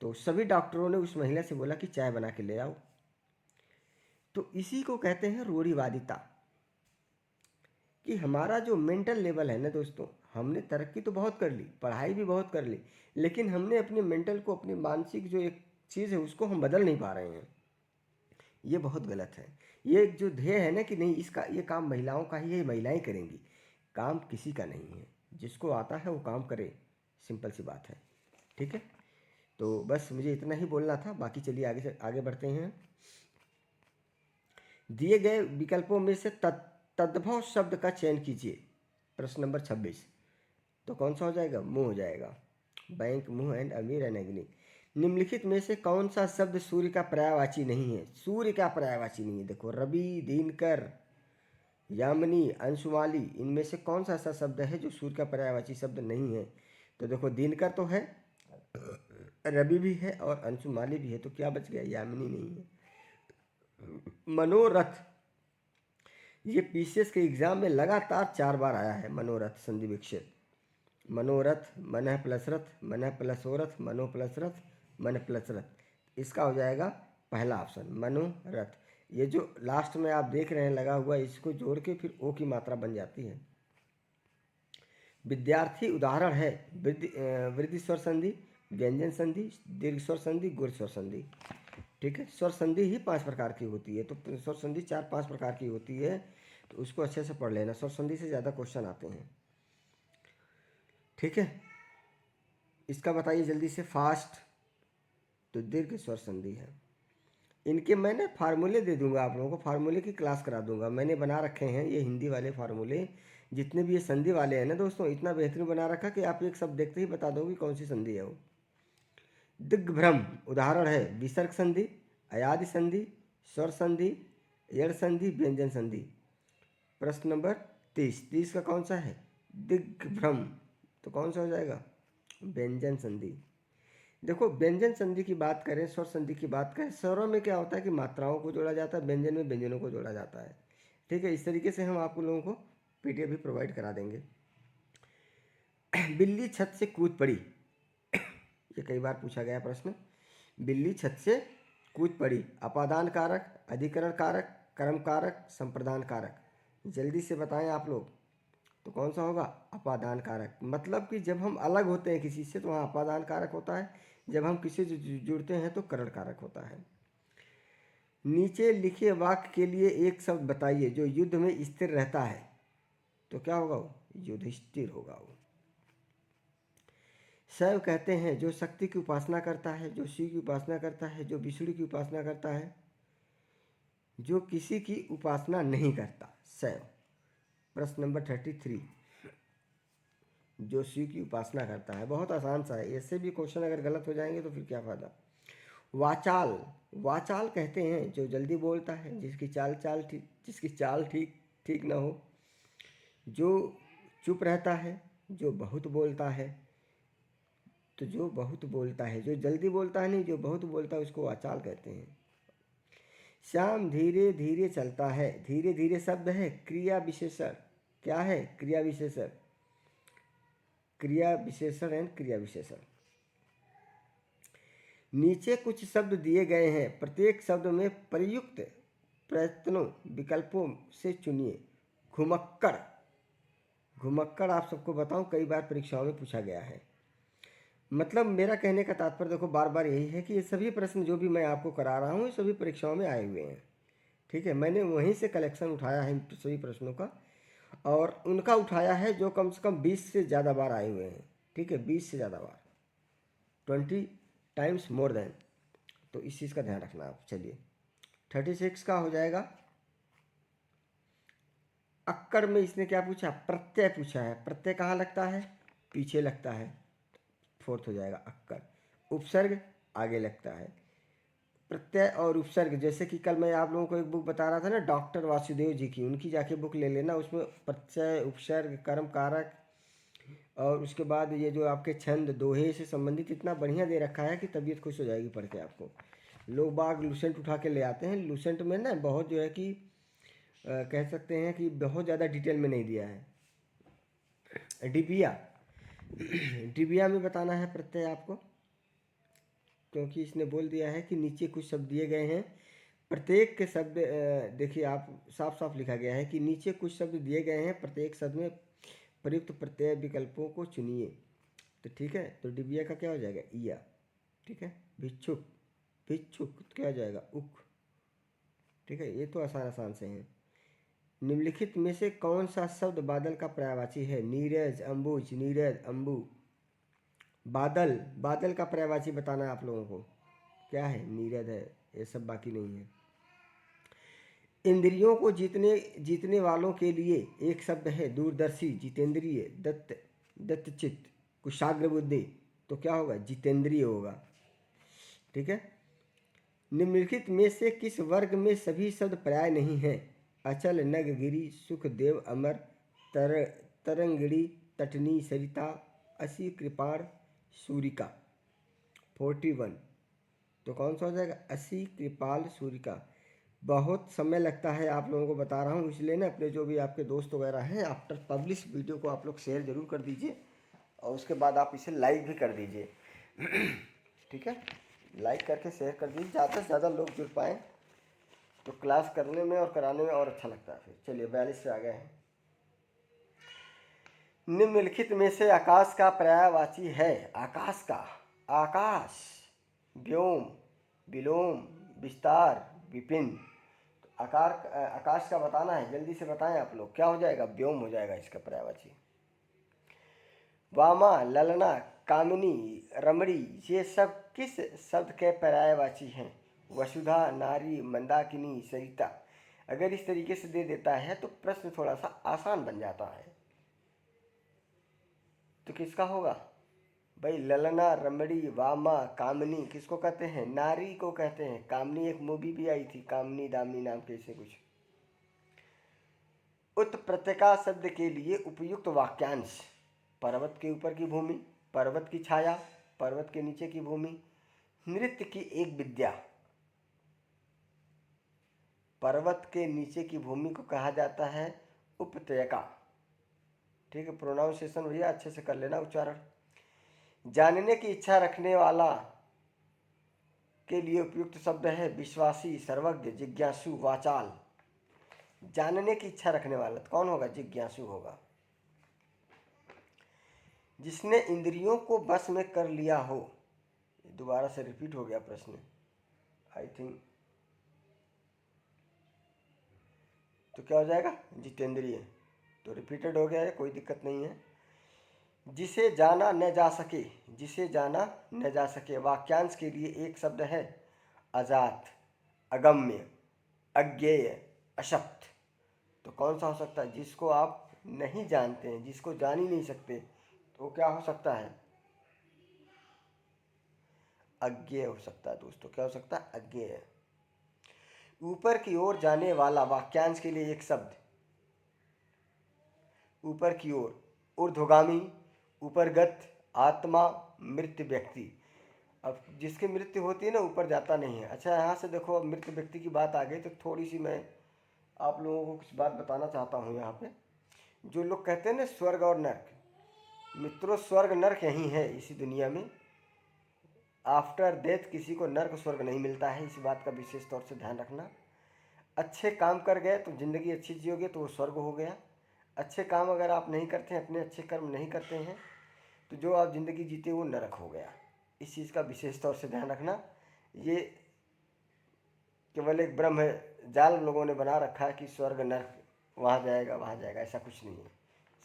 तो सभी डॉक्टरों ने उस महिला से बोला कि चाय बना के ले आओ। तो इसी को कहते हैं रूढ़िवादिता, कि हमारा जो मेंटल लेवल है ना दोस्तों, हमने तरक्की तो बहुत कर ली, पढ़ाई भी बहुत कर ली, लेकिन हमने अपने मेंटल को, अपनी मानसिक जो एक चीज़ है उसको हम बदल नहीं पा रहे हैं। ये बहुत गलत है। ये एक जो ध्येय है ना कि नहीं, इसका ये काम महिलाओं का ही है, महिलाएं करेंगी, काम किसी का नहीं है। जिसको आता है वो काम करे, सिंपल सी बात है। ठीक है। तो बस मुझे इतना ही बोलना था, बाकी चलिए आगे बढ़ते हैं। दिए गए विकल्पों में से तद्भव शब्द का चयन कीजिए। प्रश्न नंबर 26। तो कौन सा हो जाएगा? मुँह हो जाएगा। बैंक, मुँह एंड अमीर एंड अग्नि। निम्नलिखित में से कौन सा शब्द सूर्य का पर्यायवाची नहीं है? सूर्य का पर्यायवाची नहीं है। देखो, रवि, दिनकर, यामिनी, अंशुमाली, इनमें से कौन सा ऐसा शब्द है जो सूर्य का पर्यायवाची शब्द नहीं है? तो देखो, दिनकर तो है, रवि भी है और अंशुमाली भी है, तो क्या बच गया? यामिनी नहीं है। मनोरथ, ये पीसीएस के एग्जाम में लगातार 4 बार आया है। मनोरथ, संधि विच्छेद। मनोरथ, मनः प्लस रथ, मनः प्लस ओरथ, मनो प्लस रथ, मन प्लस रथ, इसका हो जाएगा पहला ऑप्शन मनोरथ। ये जो लास्ट में आप देख रहे हैं लगा हुआ, इसको जोड़ के फिर ओ की मात्रा बन जाती है। विद्यार्थी उदाहरण है वृद्धि स्वर संधि, व्यंजन संधि, दीर्घ स्वर संधि, गुण स्वर संधि। ठीक है, स्वर संधि ही 5 प्रकार की होती है, तो स्वर संधि 4-5 प्रकार की होती है, तो उसको अच्छे से पढ़ लेना, स्वर संधि से ज़्यादा क्वेश्चन आते हैं। ठीक है, इसका बताइए जल्दी से फास्ट। तो दीर्घ स्वर संधि है। इनके मैंने फार्मूले दे दूंगा, आप लोगों को फार्मूले की क्लास करा दूंगा, मैंने बना रखे हैं ये हिंदी वाले फार्मूले, जितने भी ये संधि वाले हैं ना दोस्तों, इतना बेहतरीन बना रखा कि आप एक शब्द देखते ही बता दोगे कौन सी संधि है वो। दिग्भ्रम उदाहरण है विसर्ग संधि, अयादि संधि, स्वर संधि, यड़ संधि, व्यंजन संधि। प्रश्न नंबर 30 का कौन सा है? दिग्भ्रम, तो कौन सा हो जाएगा? व्यंजन संधि। देखो व्यंजन संधि की बात करें, स्वर संधि की बात करें, स्वरों में क्या होता है कि मात्राओं को जोड़ा जाता है, व्यंजन में व्यंजनों को जोड़ा जाता है। ठीक है, इस तरीके से हम आप लोगों को पीडीएफ भी प्रोवाइड करा देंगे। बिल्ली छत से कूद पड़ी, ये कई बार पूछा गया प्रश्न। बिल्ली छत से कूद पड़ी, अपादान कारक, अधिकरण कारक, कर्म कारक, संप्रदान कारक। जल्दी से बताएं आप लोग, तो कौन सा होगा? अपादान कारक। मतलब कि जब हम अलग होते हैं किसी से तो वहाँ अपादान कारक होता है, जब हम किसी से जुड़ते हैं तो करण कारक होता है। नीचे लिखे वाक्य के लिए एक शब्द बताइए जो युद्ध में स्थिर रहता है, तो क्या होगा वो? युधिष्ठिर होगा वो। शैव कहते हैं जो शक्ति की उपासना करता है, जो शिव की उपासना करता है, जो विष्णु की उपासना करता है, जो किसी की उपासना नहीं करता, शैव। प्रश्न नंबर 33, जो शिव की उपासना करता है, बहुत आसान सा है, ऐसे भी क्वेश्चन अगर गलत हो जाएंगे तो फिर क्या फायदा। वाचाल, वाचाल कहते हैं जो जल्दी बोलता है, जिसकी चाल ठीक ना हो, जो चुप रहता है, जो बहुत बोलता है। तो जो बहुत बोलता है, जो जल्दी बोलता है नहीं, जो बहुत बोलता है उसको वाचाल कहते हैं। श्याम धीरे धीरे चलता है, धीरे धीरे शब्द है क्रिया विशेषण। क्या है? क्रिया विशेषण, क्रिया विशेषण एंड क्रिया विशेषण। नीचे कुछ शब्द दिए गए हैं, प्रत्येक शब्द में प्रयुक्त प्रयत्नों विकल्पों से चुनिए। घुमक्कड़, घुमक्कड़ आप सबको बताऊं कई बार परीक्षाओं में पूछा गया है। मतलब मेरा कहने का तात्पर्य देखो बार बार यही है कि ये सभी प्रश्न जो भी मैं आपको करा रहा हूँ ये सभी परीक्षाओं में आए हुए हैं। ठीक है, मैंने वहीं से कलेक्शन उठाया है सभी प्रश्नों का, और उनका उठाया है जो कम से कम 20 से ज़्यादा बार आए हुए हैं। ठीक है, 20 से ज़्यादा बार, 20 टाइम्स मोर देन। तो इस चीज़ का ध्यान रखना आप। चलिए 36 का हो जाएगा। अक्कड़ में इसने क्या पूछा? प्रत्यय पूछा है। प्रत्यय कहाँ लगता है? पीछे लगता है, 4th हो जाएगा अक्कड़। उपसर्ग आगे लगता है। प्रत्यय और उपसर्ग, जैसे कि कल मैं आप लोगों को एक बुक बता रहा था ना डॉक्टर वासुदेव जी की, उनकी जाके बुक ले लेना, उसमें प्रत्यय, उपसर्ग, कर्म कारक और उसके बाद ये जो आपके छंद दोहे से संबंधित इतना बढ़िया दे रखा है कि तबीयत खुश हो जाएगी पढ़ के आपको। लोग बाग लूसेंट उठा के ले आते हैं, लूसेंट में ना बहुत जो है कि कह सकते हैं कि बहुत ज़्यादा डिटेल में नहीं दिया है। डिबिया, डिबिया में बताना है प्रत्यय आपको, क्योंकि इसने बोल दिया है कि नीचे कुछ शब्द दिए गए हैं, प्रत्येक के शब्द देखिए आप साफ साफ लिखा गया है कि नीचे कुछ शब्द दिए गए हैं, प्रत्येक शब्द में प्रयुक्त प्रत्यय विकल्पों को चुनिए। तो ठीक है, तो डिबिया का क्या हो जाएगा? ईया। ठीक है, भिक्षुक, भिक्षुक तो क्या हो जाएगा? उक। ठीक है, ये तो आसान आसान से हैं। निम्नलिखित में से कौन सा शब्द बादल का पर्यायवाची है? नीरज, अंबुज, नीरज, अंबु। बादल, बादल का पर्यायवाची बताना है आप लोगों को, क्या है? नीरज है, ये सब बाकी नहीं है। इंद्रियों को जीतने वालों के लिए एक शब्द है दूरदर्शी, जितेंद्रिय, दत्तचित्त, कुशाग्र बुद्धि। तो क्या होगा? जितेंद्रिय होगा। ठीक है, निम्नलिखित में से किस वर्ग में सभी शब्द पर्याय नहीं हैं? अचल, नग, गिरी, सुख, देव, अमर, तरंगिणी, तटनी, सरिता, असी, कृपाण, सूरिका। 41, तो कौन सा हो जाएगा? असी, कृपाल, सूरिका। बहुत समय लगता है आप लोगों को बता रहा हूँ, इसलिए ना अपने जो भी आपके दोस्त वगैरह हैं आफ्टर पब्लिश वीडियो को आप लोग शेयर ज़रूर कर दीजिए और उसके बाद आप इसे लाइक भी कर दीजिए। ठीक है, लाइक करके शेयर कर दीजिए, ज़्यादा से ज़्यादा लोग जुड़ पाएँ तो क्लास करने में और कराने में और अच्छा लगता है। फिर चलिए 42 पे आ गए हैं। निम्नलिखित में से आकाश का पर्यायवाची है। आकाश का, आकाश, व्योम, विलोम, विस्तार, विपिन। आकाश का बताना है, जल्दी से बताएं आप लोग, क्या हो जाएगा? व्योम हो जाएगा इसका पर्यायवाची। वामा, ललना, कामिनी, रमणी, ये सब किस शब्द के पर्यायवाची हैं? वसुधा, नारी, मंदाकिनी, सरिता। अगर इस तरीके से दे देता है तो प्रश्न थोड़ा सा आसान बन जाता है। तो किसका होगा भाई? ललना, रमणी, वामा, कामिनी किसको कहते हैं? नारी को कहते हैं। कामिनी एक मूवी भी आई थी, कामिनी दामिनी नाम के ऐसे कुछ। उत्प्रत्यका शब्द के लिए उपयुक्त वाक्यांश। पर्वत के ऊपर की भूमि, पर्वत की छाया, पर्वत के नीचे की भूमि, नृत्य की एक विद्या। पर्वत के नीचे की भूमि को कहा जाता है उपत्यका। ठीक है, प्रोनाउंसिएशन भैया अच्छे से कर लेना, उच्चारण। जानने की इच्छा रखने वाला के लिए उपयुक्त शब्द है विश्वासी, सर्वज्ञ, जिज्ञासु, वाचाल। जानने की इच्छा रखने वाला तो कौन होगा? जिज्ञासु होगा। जिसने इंद्रियों को बस में कर लिया हो। दोबारा से रिपीट हो गया प्रश्न, आई थिंक। तो क्या हो जाएगा? जितेंद्रिय। तो रिपीटेड हो गया है, कोई दिक्कत नहीं है। जिसे जाना न जा सके, जिसे जाना न जा सके। वाक्यांश के लिए एक शब्द है अजात, अगम्य, अज्ञेय, अशक्त। तो कौन सा हो सकता है? जिसको आप नहीं जानते हैं, जिसको जान ही नहीं सकते, तो क्या हो सकता है? अज्ञेय हो सकता है दोस्तों। क्या हो सकता है? अज्ञेय। ऊपर की ओर जाने वाला। वाक्यांश के लिए एक शब्द ऊपर की ओर, ऊर्ध्वगामी, ऊपरगत, आत्मा, मृत व्यक्ति। अब जिसकी मृत्यु होती है ना, ऊपर जाता नहीं है। अच्छा, यहाँ से देखो, अब मृत व्यक्ति की बात आ गई तो थोड़ी सी मैं आप लोगों को कुछ बात बताना चाहता हूँ। यहाँ पे जो लोग कहते हैं ना स्वर्ग और नर्क, मित्रों स्वर्ग नर्क यही है इसी दुनिया में। आफ्टर डेथ किसी को नर्क स्वर्ग नहीं मिलता है, इस बात का विशेष तौर से ध्यान रखना। अच्छे काम कर गए तो ज़िंदगी अच्छी जियोगे तो वो स्वर्ग हो गया। अच्छे काम अगर आप नहीं करते हैं, अपने अच्छे कर्म नहीं करते हैं, तो जो आप ज़िंदगी जीते वो नरक हो गया। इस चीज़ का विशेष तौर से ध्यान रखना। ये केवल एक ब्रह्म जाल लोगों ने बना रखा है कि स्वर्ग नरक वहाँ जाएगा वहाँ जाएगा, ऐसा कुछ नहीं है।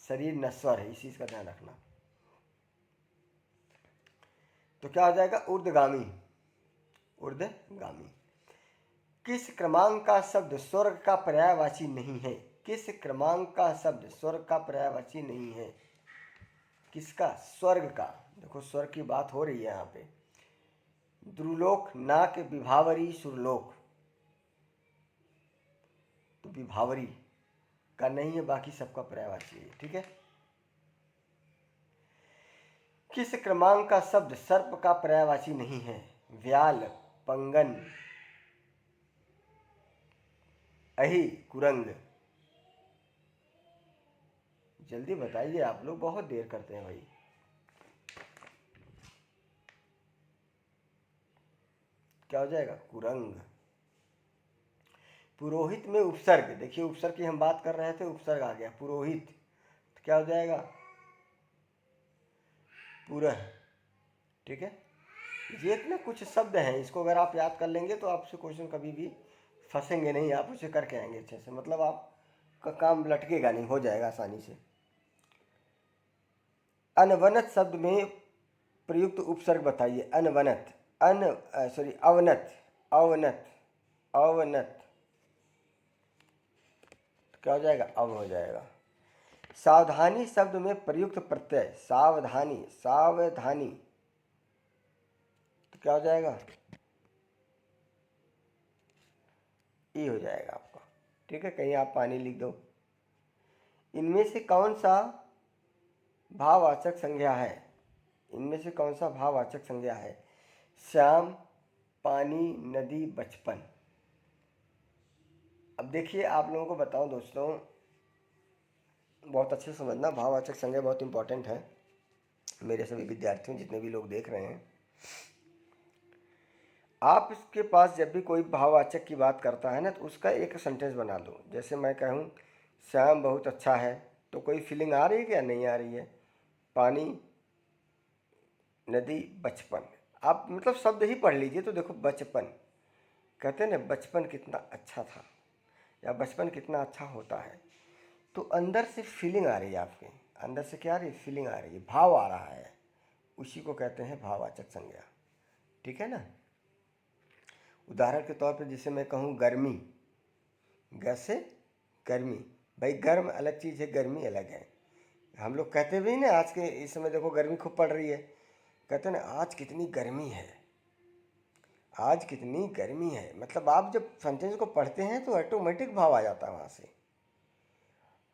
शरीर नश्वर है, इस चीज़ का ध्यान रखना। तो क्या हो जाएगा? ऊर्ध्वगामी, ऊर्ध्वगामी। किस क्रमांक का शब्द स्वर्ग का पर्यायवाची नहीं है? किस क्रमांक का शब्द स्वर्ग का पर्यायवाची नहीं है? किसका? स्वर्ग का। देखो स्वर्ग की बात हो रही है यहाँ पे। द्रुलोक, नाक, विभावरी, सुरलोक। तो विभावरी का नहीं है, बाकी सबका पर्यायवाची है। ठीक है। किस क्रमांक का शब्द सर्प का पर्यायवाची नहीं है? व्याल, पंगन, अहि, कुरंग। जल्दी बताइए, आप लोग बहुत देर करते हैं भाई। क्या हो जाएगा? कुरंग। पुरोहित में उपसर्ग। देखिए उपसर्ग की हम बात कर रहे थे, उपसर्ग आ गया पुरोहित। तो क्या हो जाएगा? पुरह। ठीक है। ये इतने कुछ शब्द हैं, इसको अगर आप याद कर लेंगे तो आपसे क्वेश्चन कभी भी फंसेंगे नहीं, आप उसे करके आएंगे अच्छे से। मतलब आपका काम लटकेगा नहीं, हो जाएगा आसानी से। अनवनत शब्द में प्रयुक्त उपसर्ग बताइए। अनवनत, अवनत, अवनत, अवनत। क्या हो जाएगा? अव हो जाएगा। सावधानी शब्द में प्रयुक्त प्रत्यय। सावधानी, सावधानी। तो क्या हो जाएगा? ई हो जाएगा आपका। ठीक है, कहीं आप पानी लिख दो। इनमें से कौन सा भाववाचक संज्ञा है? इनमें से कौन सा भाववाचक संज्ञा है? श्याम, पानी, नदी, बचपन। अब देखिए आप लोगों को बताऊं दोस्तों, बहुत अच्छे से समझना, भाववाचक संज्ञा बहुत इंपॉर्टेंट है। मेरे सभी विद्यार्थियों, जितने भी लोग देख रहे हैं, आप इसके पास जब भी कोई भाववाचक की बात करता है ना, तो उसका एक सेंटेंस बना लो। जैसे मैं कहूँ श्याम बहुत अच्छा है, तो कोई फीलिंग आ रही है क्या? नहीं आ रही है। पानी, नदी, बचपन। आप मतलब शब्द ही पढ़ लीजिए तो देखो, बचपन कहते हैं ना, बचपन कितना अच्छा था या बचपन कितना अच्छा होता है। तो अंदर से फीलिंग आ रही है, आपके अंदर से क्या आ रही है? फीलिंग आ रही है, भाव आ रहा है। उसी को कहते हैं भाववाचक संज्ञा। ठीक है ना। उदाहरण के तौर पे जैसे मैं कहूँ गर्मी, ग से गर्मी। भाई गर्म अलग चीज़ है, गर्मी अलग है। हम लोग कहते भी ना, आज के इस समय देखो गर्मी खूब पड़ रही है, कहते हैं ना आज कितनी गर्मी है, आज कितनी गर्मी है। मतलब आप जब सेंटेंस को पढ़ते हैं तो ऑटोमेटिक भाव आ जाता है वहाँ से,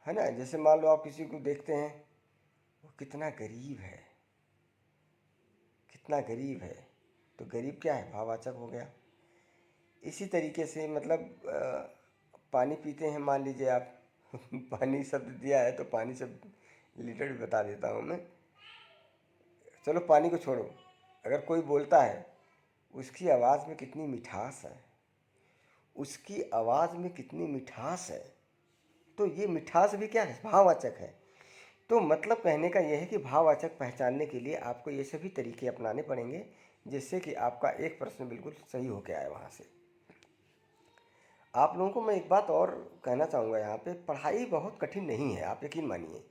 है ना। जैसे मान लो आप किसी को देखते हैं, वो कितना गरीब है, कितना गरीब है, तो गरीब क्या है? भाववाचक हो गया। इसी तरीके से मतलब पानी पीते हैं, मान लीजिए आप पानी शब्द दिया है तो पानी से लीटर भी बता देता हूँ मैं। चलो पानी को छोड़ो, अगर कोई बोलता है, उसकी आवाज़ में कितनी मिठास है, उसकी आवाज़ में कितनी मिठास है, तो ये मिठास भी क्या है? भाववाचक है। तो मतलब कहने का यह है कि भाववाचक पहचानने के लिए आपको ये सभी तरीके अपनाने पड़ेंगे, जिससे कि आपका एक प्रश्न बिल्कुल सही होकर आए वहाँ से। आप लोगों को मैं एक बात और कहना चाहूँगा यहाँ पे, पढ़ाई बहुत कठिन नहीं है, आप यकीन मानिए।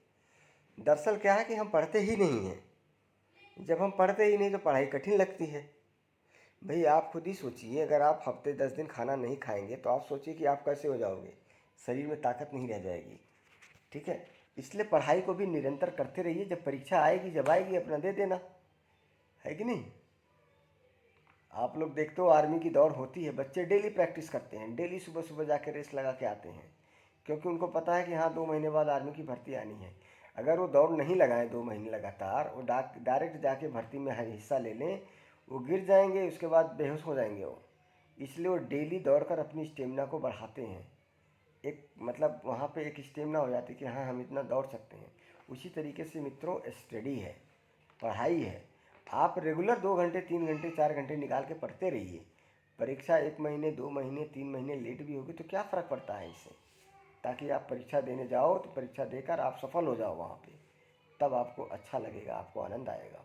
दरअसल क्या है कि हम पढ़ते ही नहीं हैं। जब हम पढ़ते ही नहीं तो पढ़ाई कठिन लगती है। भाई आप खुद ही सोचिए, अगर आप हफ्ते 10 दिन खाना नहीं खाएंगे तो आप सोचिए कि आप कैसे हो जाओगे, शरीर में ताकत नहीं रह जाएगी। ठीक है। इसलिए पढ़ाई को भी निरंतर करते रहिए। जब परीक्षा आएगी, जब आएगी अपना दे देना, है कि नहीं। आप लोग देखते हो आर्मी की दौड़ होती है, बच्चे डेली प्रैक्टिस करते हैं, डेली सुबह सुबह जाके रेस लगा के आते हैं, क्योंकि उनको पता है कि हाँ 2 महीने बाद आर्मी की भर्ती आनी है। अगर वो दौड़ नहीं लगाएं 2 महीने लगातार, वो डायरेक्ट जाके भर्ती में हिस्सा ले लें, वो गिर जाएंगे, उसके बाद बेहोश हो जाएंगे वो। इसलिए वो डेली दौड़ कर अपनी स्टेमिना को बढ़ाते हैं। एक मतलब वहाँ पे एक स्टेमिना हो जाती है कि हाँ हम इतना दौड़ सकते हैं। उसी तरीके से मित्रों, स्टडी है, पढ़ाई है। आप रेगुलर 2 घंटे 3 घंटे 4 घंटे निकाल के पढ़ते रहिए। परीक्षा 1 महीने 2 महीने 3 महीने लेट भी होगी तो क्या फ़र्क पड़ता है इससे, ताकि आप परीक्षा देने जाओ तो परीक्षा देकर आप सफल हो जाओ वहाँ पे, तब आपको अच्छा लगेगा, आपको आनंद आएगा।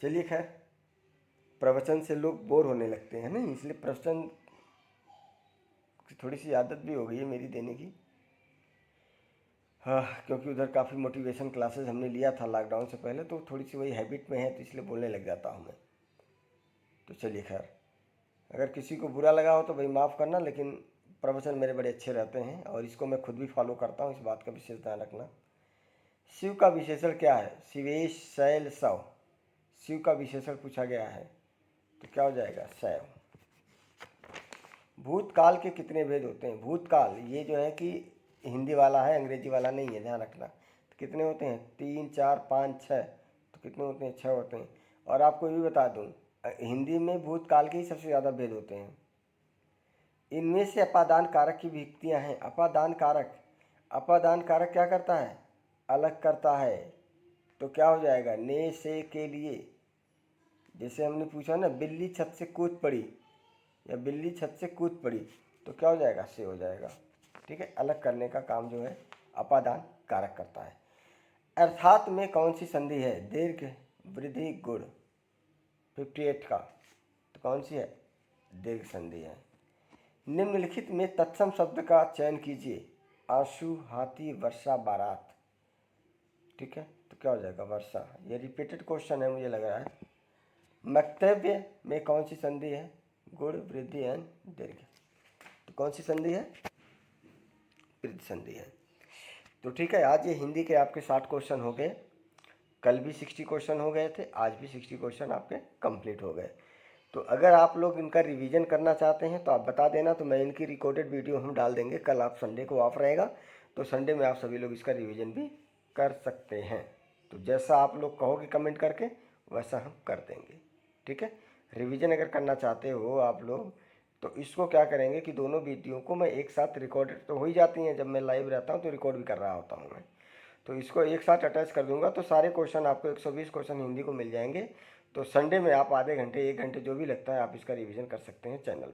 चलिए खैर, प्रवचन से लोग बोर होने लगते हैं नहीं, इसलिए प्रवचन की थोड़ी सी आदत भी हो गई है मेरी देने की। हाँ, क्योंकि उधर काफ़ी मोटिवेशन क्लासेस हमने लिया था लॉकडाउन से पहले, तो थोड़ी सी वही हैबिट में है, तो इसलिए बोलने लग जाता हूँ मैं। तो चलिए खैर, अगर किसी को बुरा लगा हो तो भाई माफ़ करना, लेकिन प्रवचन मेरे बड़े अच्छे रहते हैं और इसको मैं खुद भी फॉलो करता हूँ, इस बात का विशेष ध्यान रखना। शिव का विशेषण क्या है? शिवेश शैल शव। शिव का विशेषण पूछा गया है तो क्या हो जाएगा? शैव। भूतकाल के कितने भेद होते हैं? भूतकाल ये जो है कि हिंदी वाला है, अंग्रेजी वाला नहीं है, ध्यान रखना। तो कितने होते हैं? 3 4 5 6। तो कितने होते हैं? 6 होते हैं। और आपको ये भी बता दूँ, हिंदी में भूतकाल के ही सबसे ज़्यादा भेद होते हैं। इनमें से अपादान कारक की विभक्तियाँ हैं। अपादान कारक, अपादान कारक क्या करता है? अलग करता है। तो क्या हो जाएगा? ने से के लिए। जैसे हमने पूछा ना, बिल्ली छत से कूद पड़ी या बिल्ली छत से कूद पड़ी, तो क्या हो जाएगा? से हो जाएगा। ठीक है। अलग करने का काम जो है अपादान कारक करता है। अर्थात में कौन सी संधि है? दीर्घ वृद्धि गुण 58 का, तो कौन सी है? दीर्घ संधि है। निम्नलिखित में तत्सम शब्द का चयन कीजिए। आंसू, हाथी, वर्षा, बारात। ठीक है। तो क्या हो जाएगा? वर्षा। ये रिपीटेड क्वेश्चन है मुझे लग रहा है। वक्तव्य में कौन सी संधि है? गुण, वृद्धि एंड दीर्घ। तो कौन सी संधि है? वृद्धि संधि है। तो ठीक है, आज ये हिंदी के आपके 60 क्वेश्चन हो गए। कल भी 60 क्वेश्चन हो गए थे, आज भी 60 क्वेश्चन आपके कंप्लीट हो गए। तो अगर आप लोग इनका रिवीजन करना चाहते हैं तो आप बता देना, तो मैं इनकी रिकॉर्डेड वीडियो हम डाल देंगे। कल आप संडे को ऑफ रहेगा, तो संडे में आप सभी लोग इसका रिवीजन भी कर सकते हैं। तो जैसा आप लोग कहोगे कमेंट करके, वैसा हम कर देंगे। ठीक है। रिवीजन अगर करना चाहते हो आप लोग, तो इसको क्या करेंगे कि दोनों वीडियो को मैं एक साथ, रिकॉर्डेड तो हो ही जाती हैं, जब मैं लाइव रहता हूँ तो रिकॉर्ड भी कर रहा होता हूँ मैं, तो इसको एक साथ अटैच कर दूंगा, तो सारे क्वेश्चन आपको 120 क्वेश्चन हिंदी को मिल जाएंगे। तो संडे में आप आधे घंटे 1 घंटे जो भी लगता है आप इसका रिवीजन कर सकते हैं चैनल।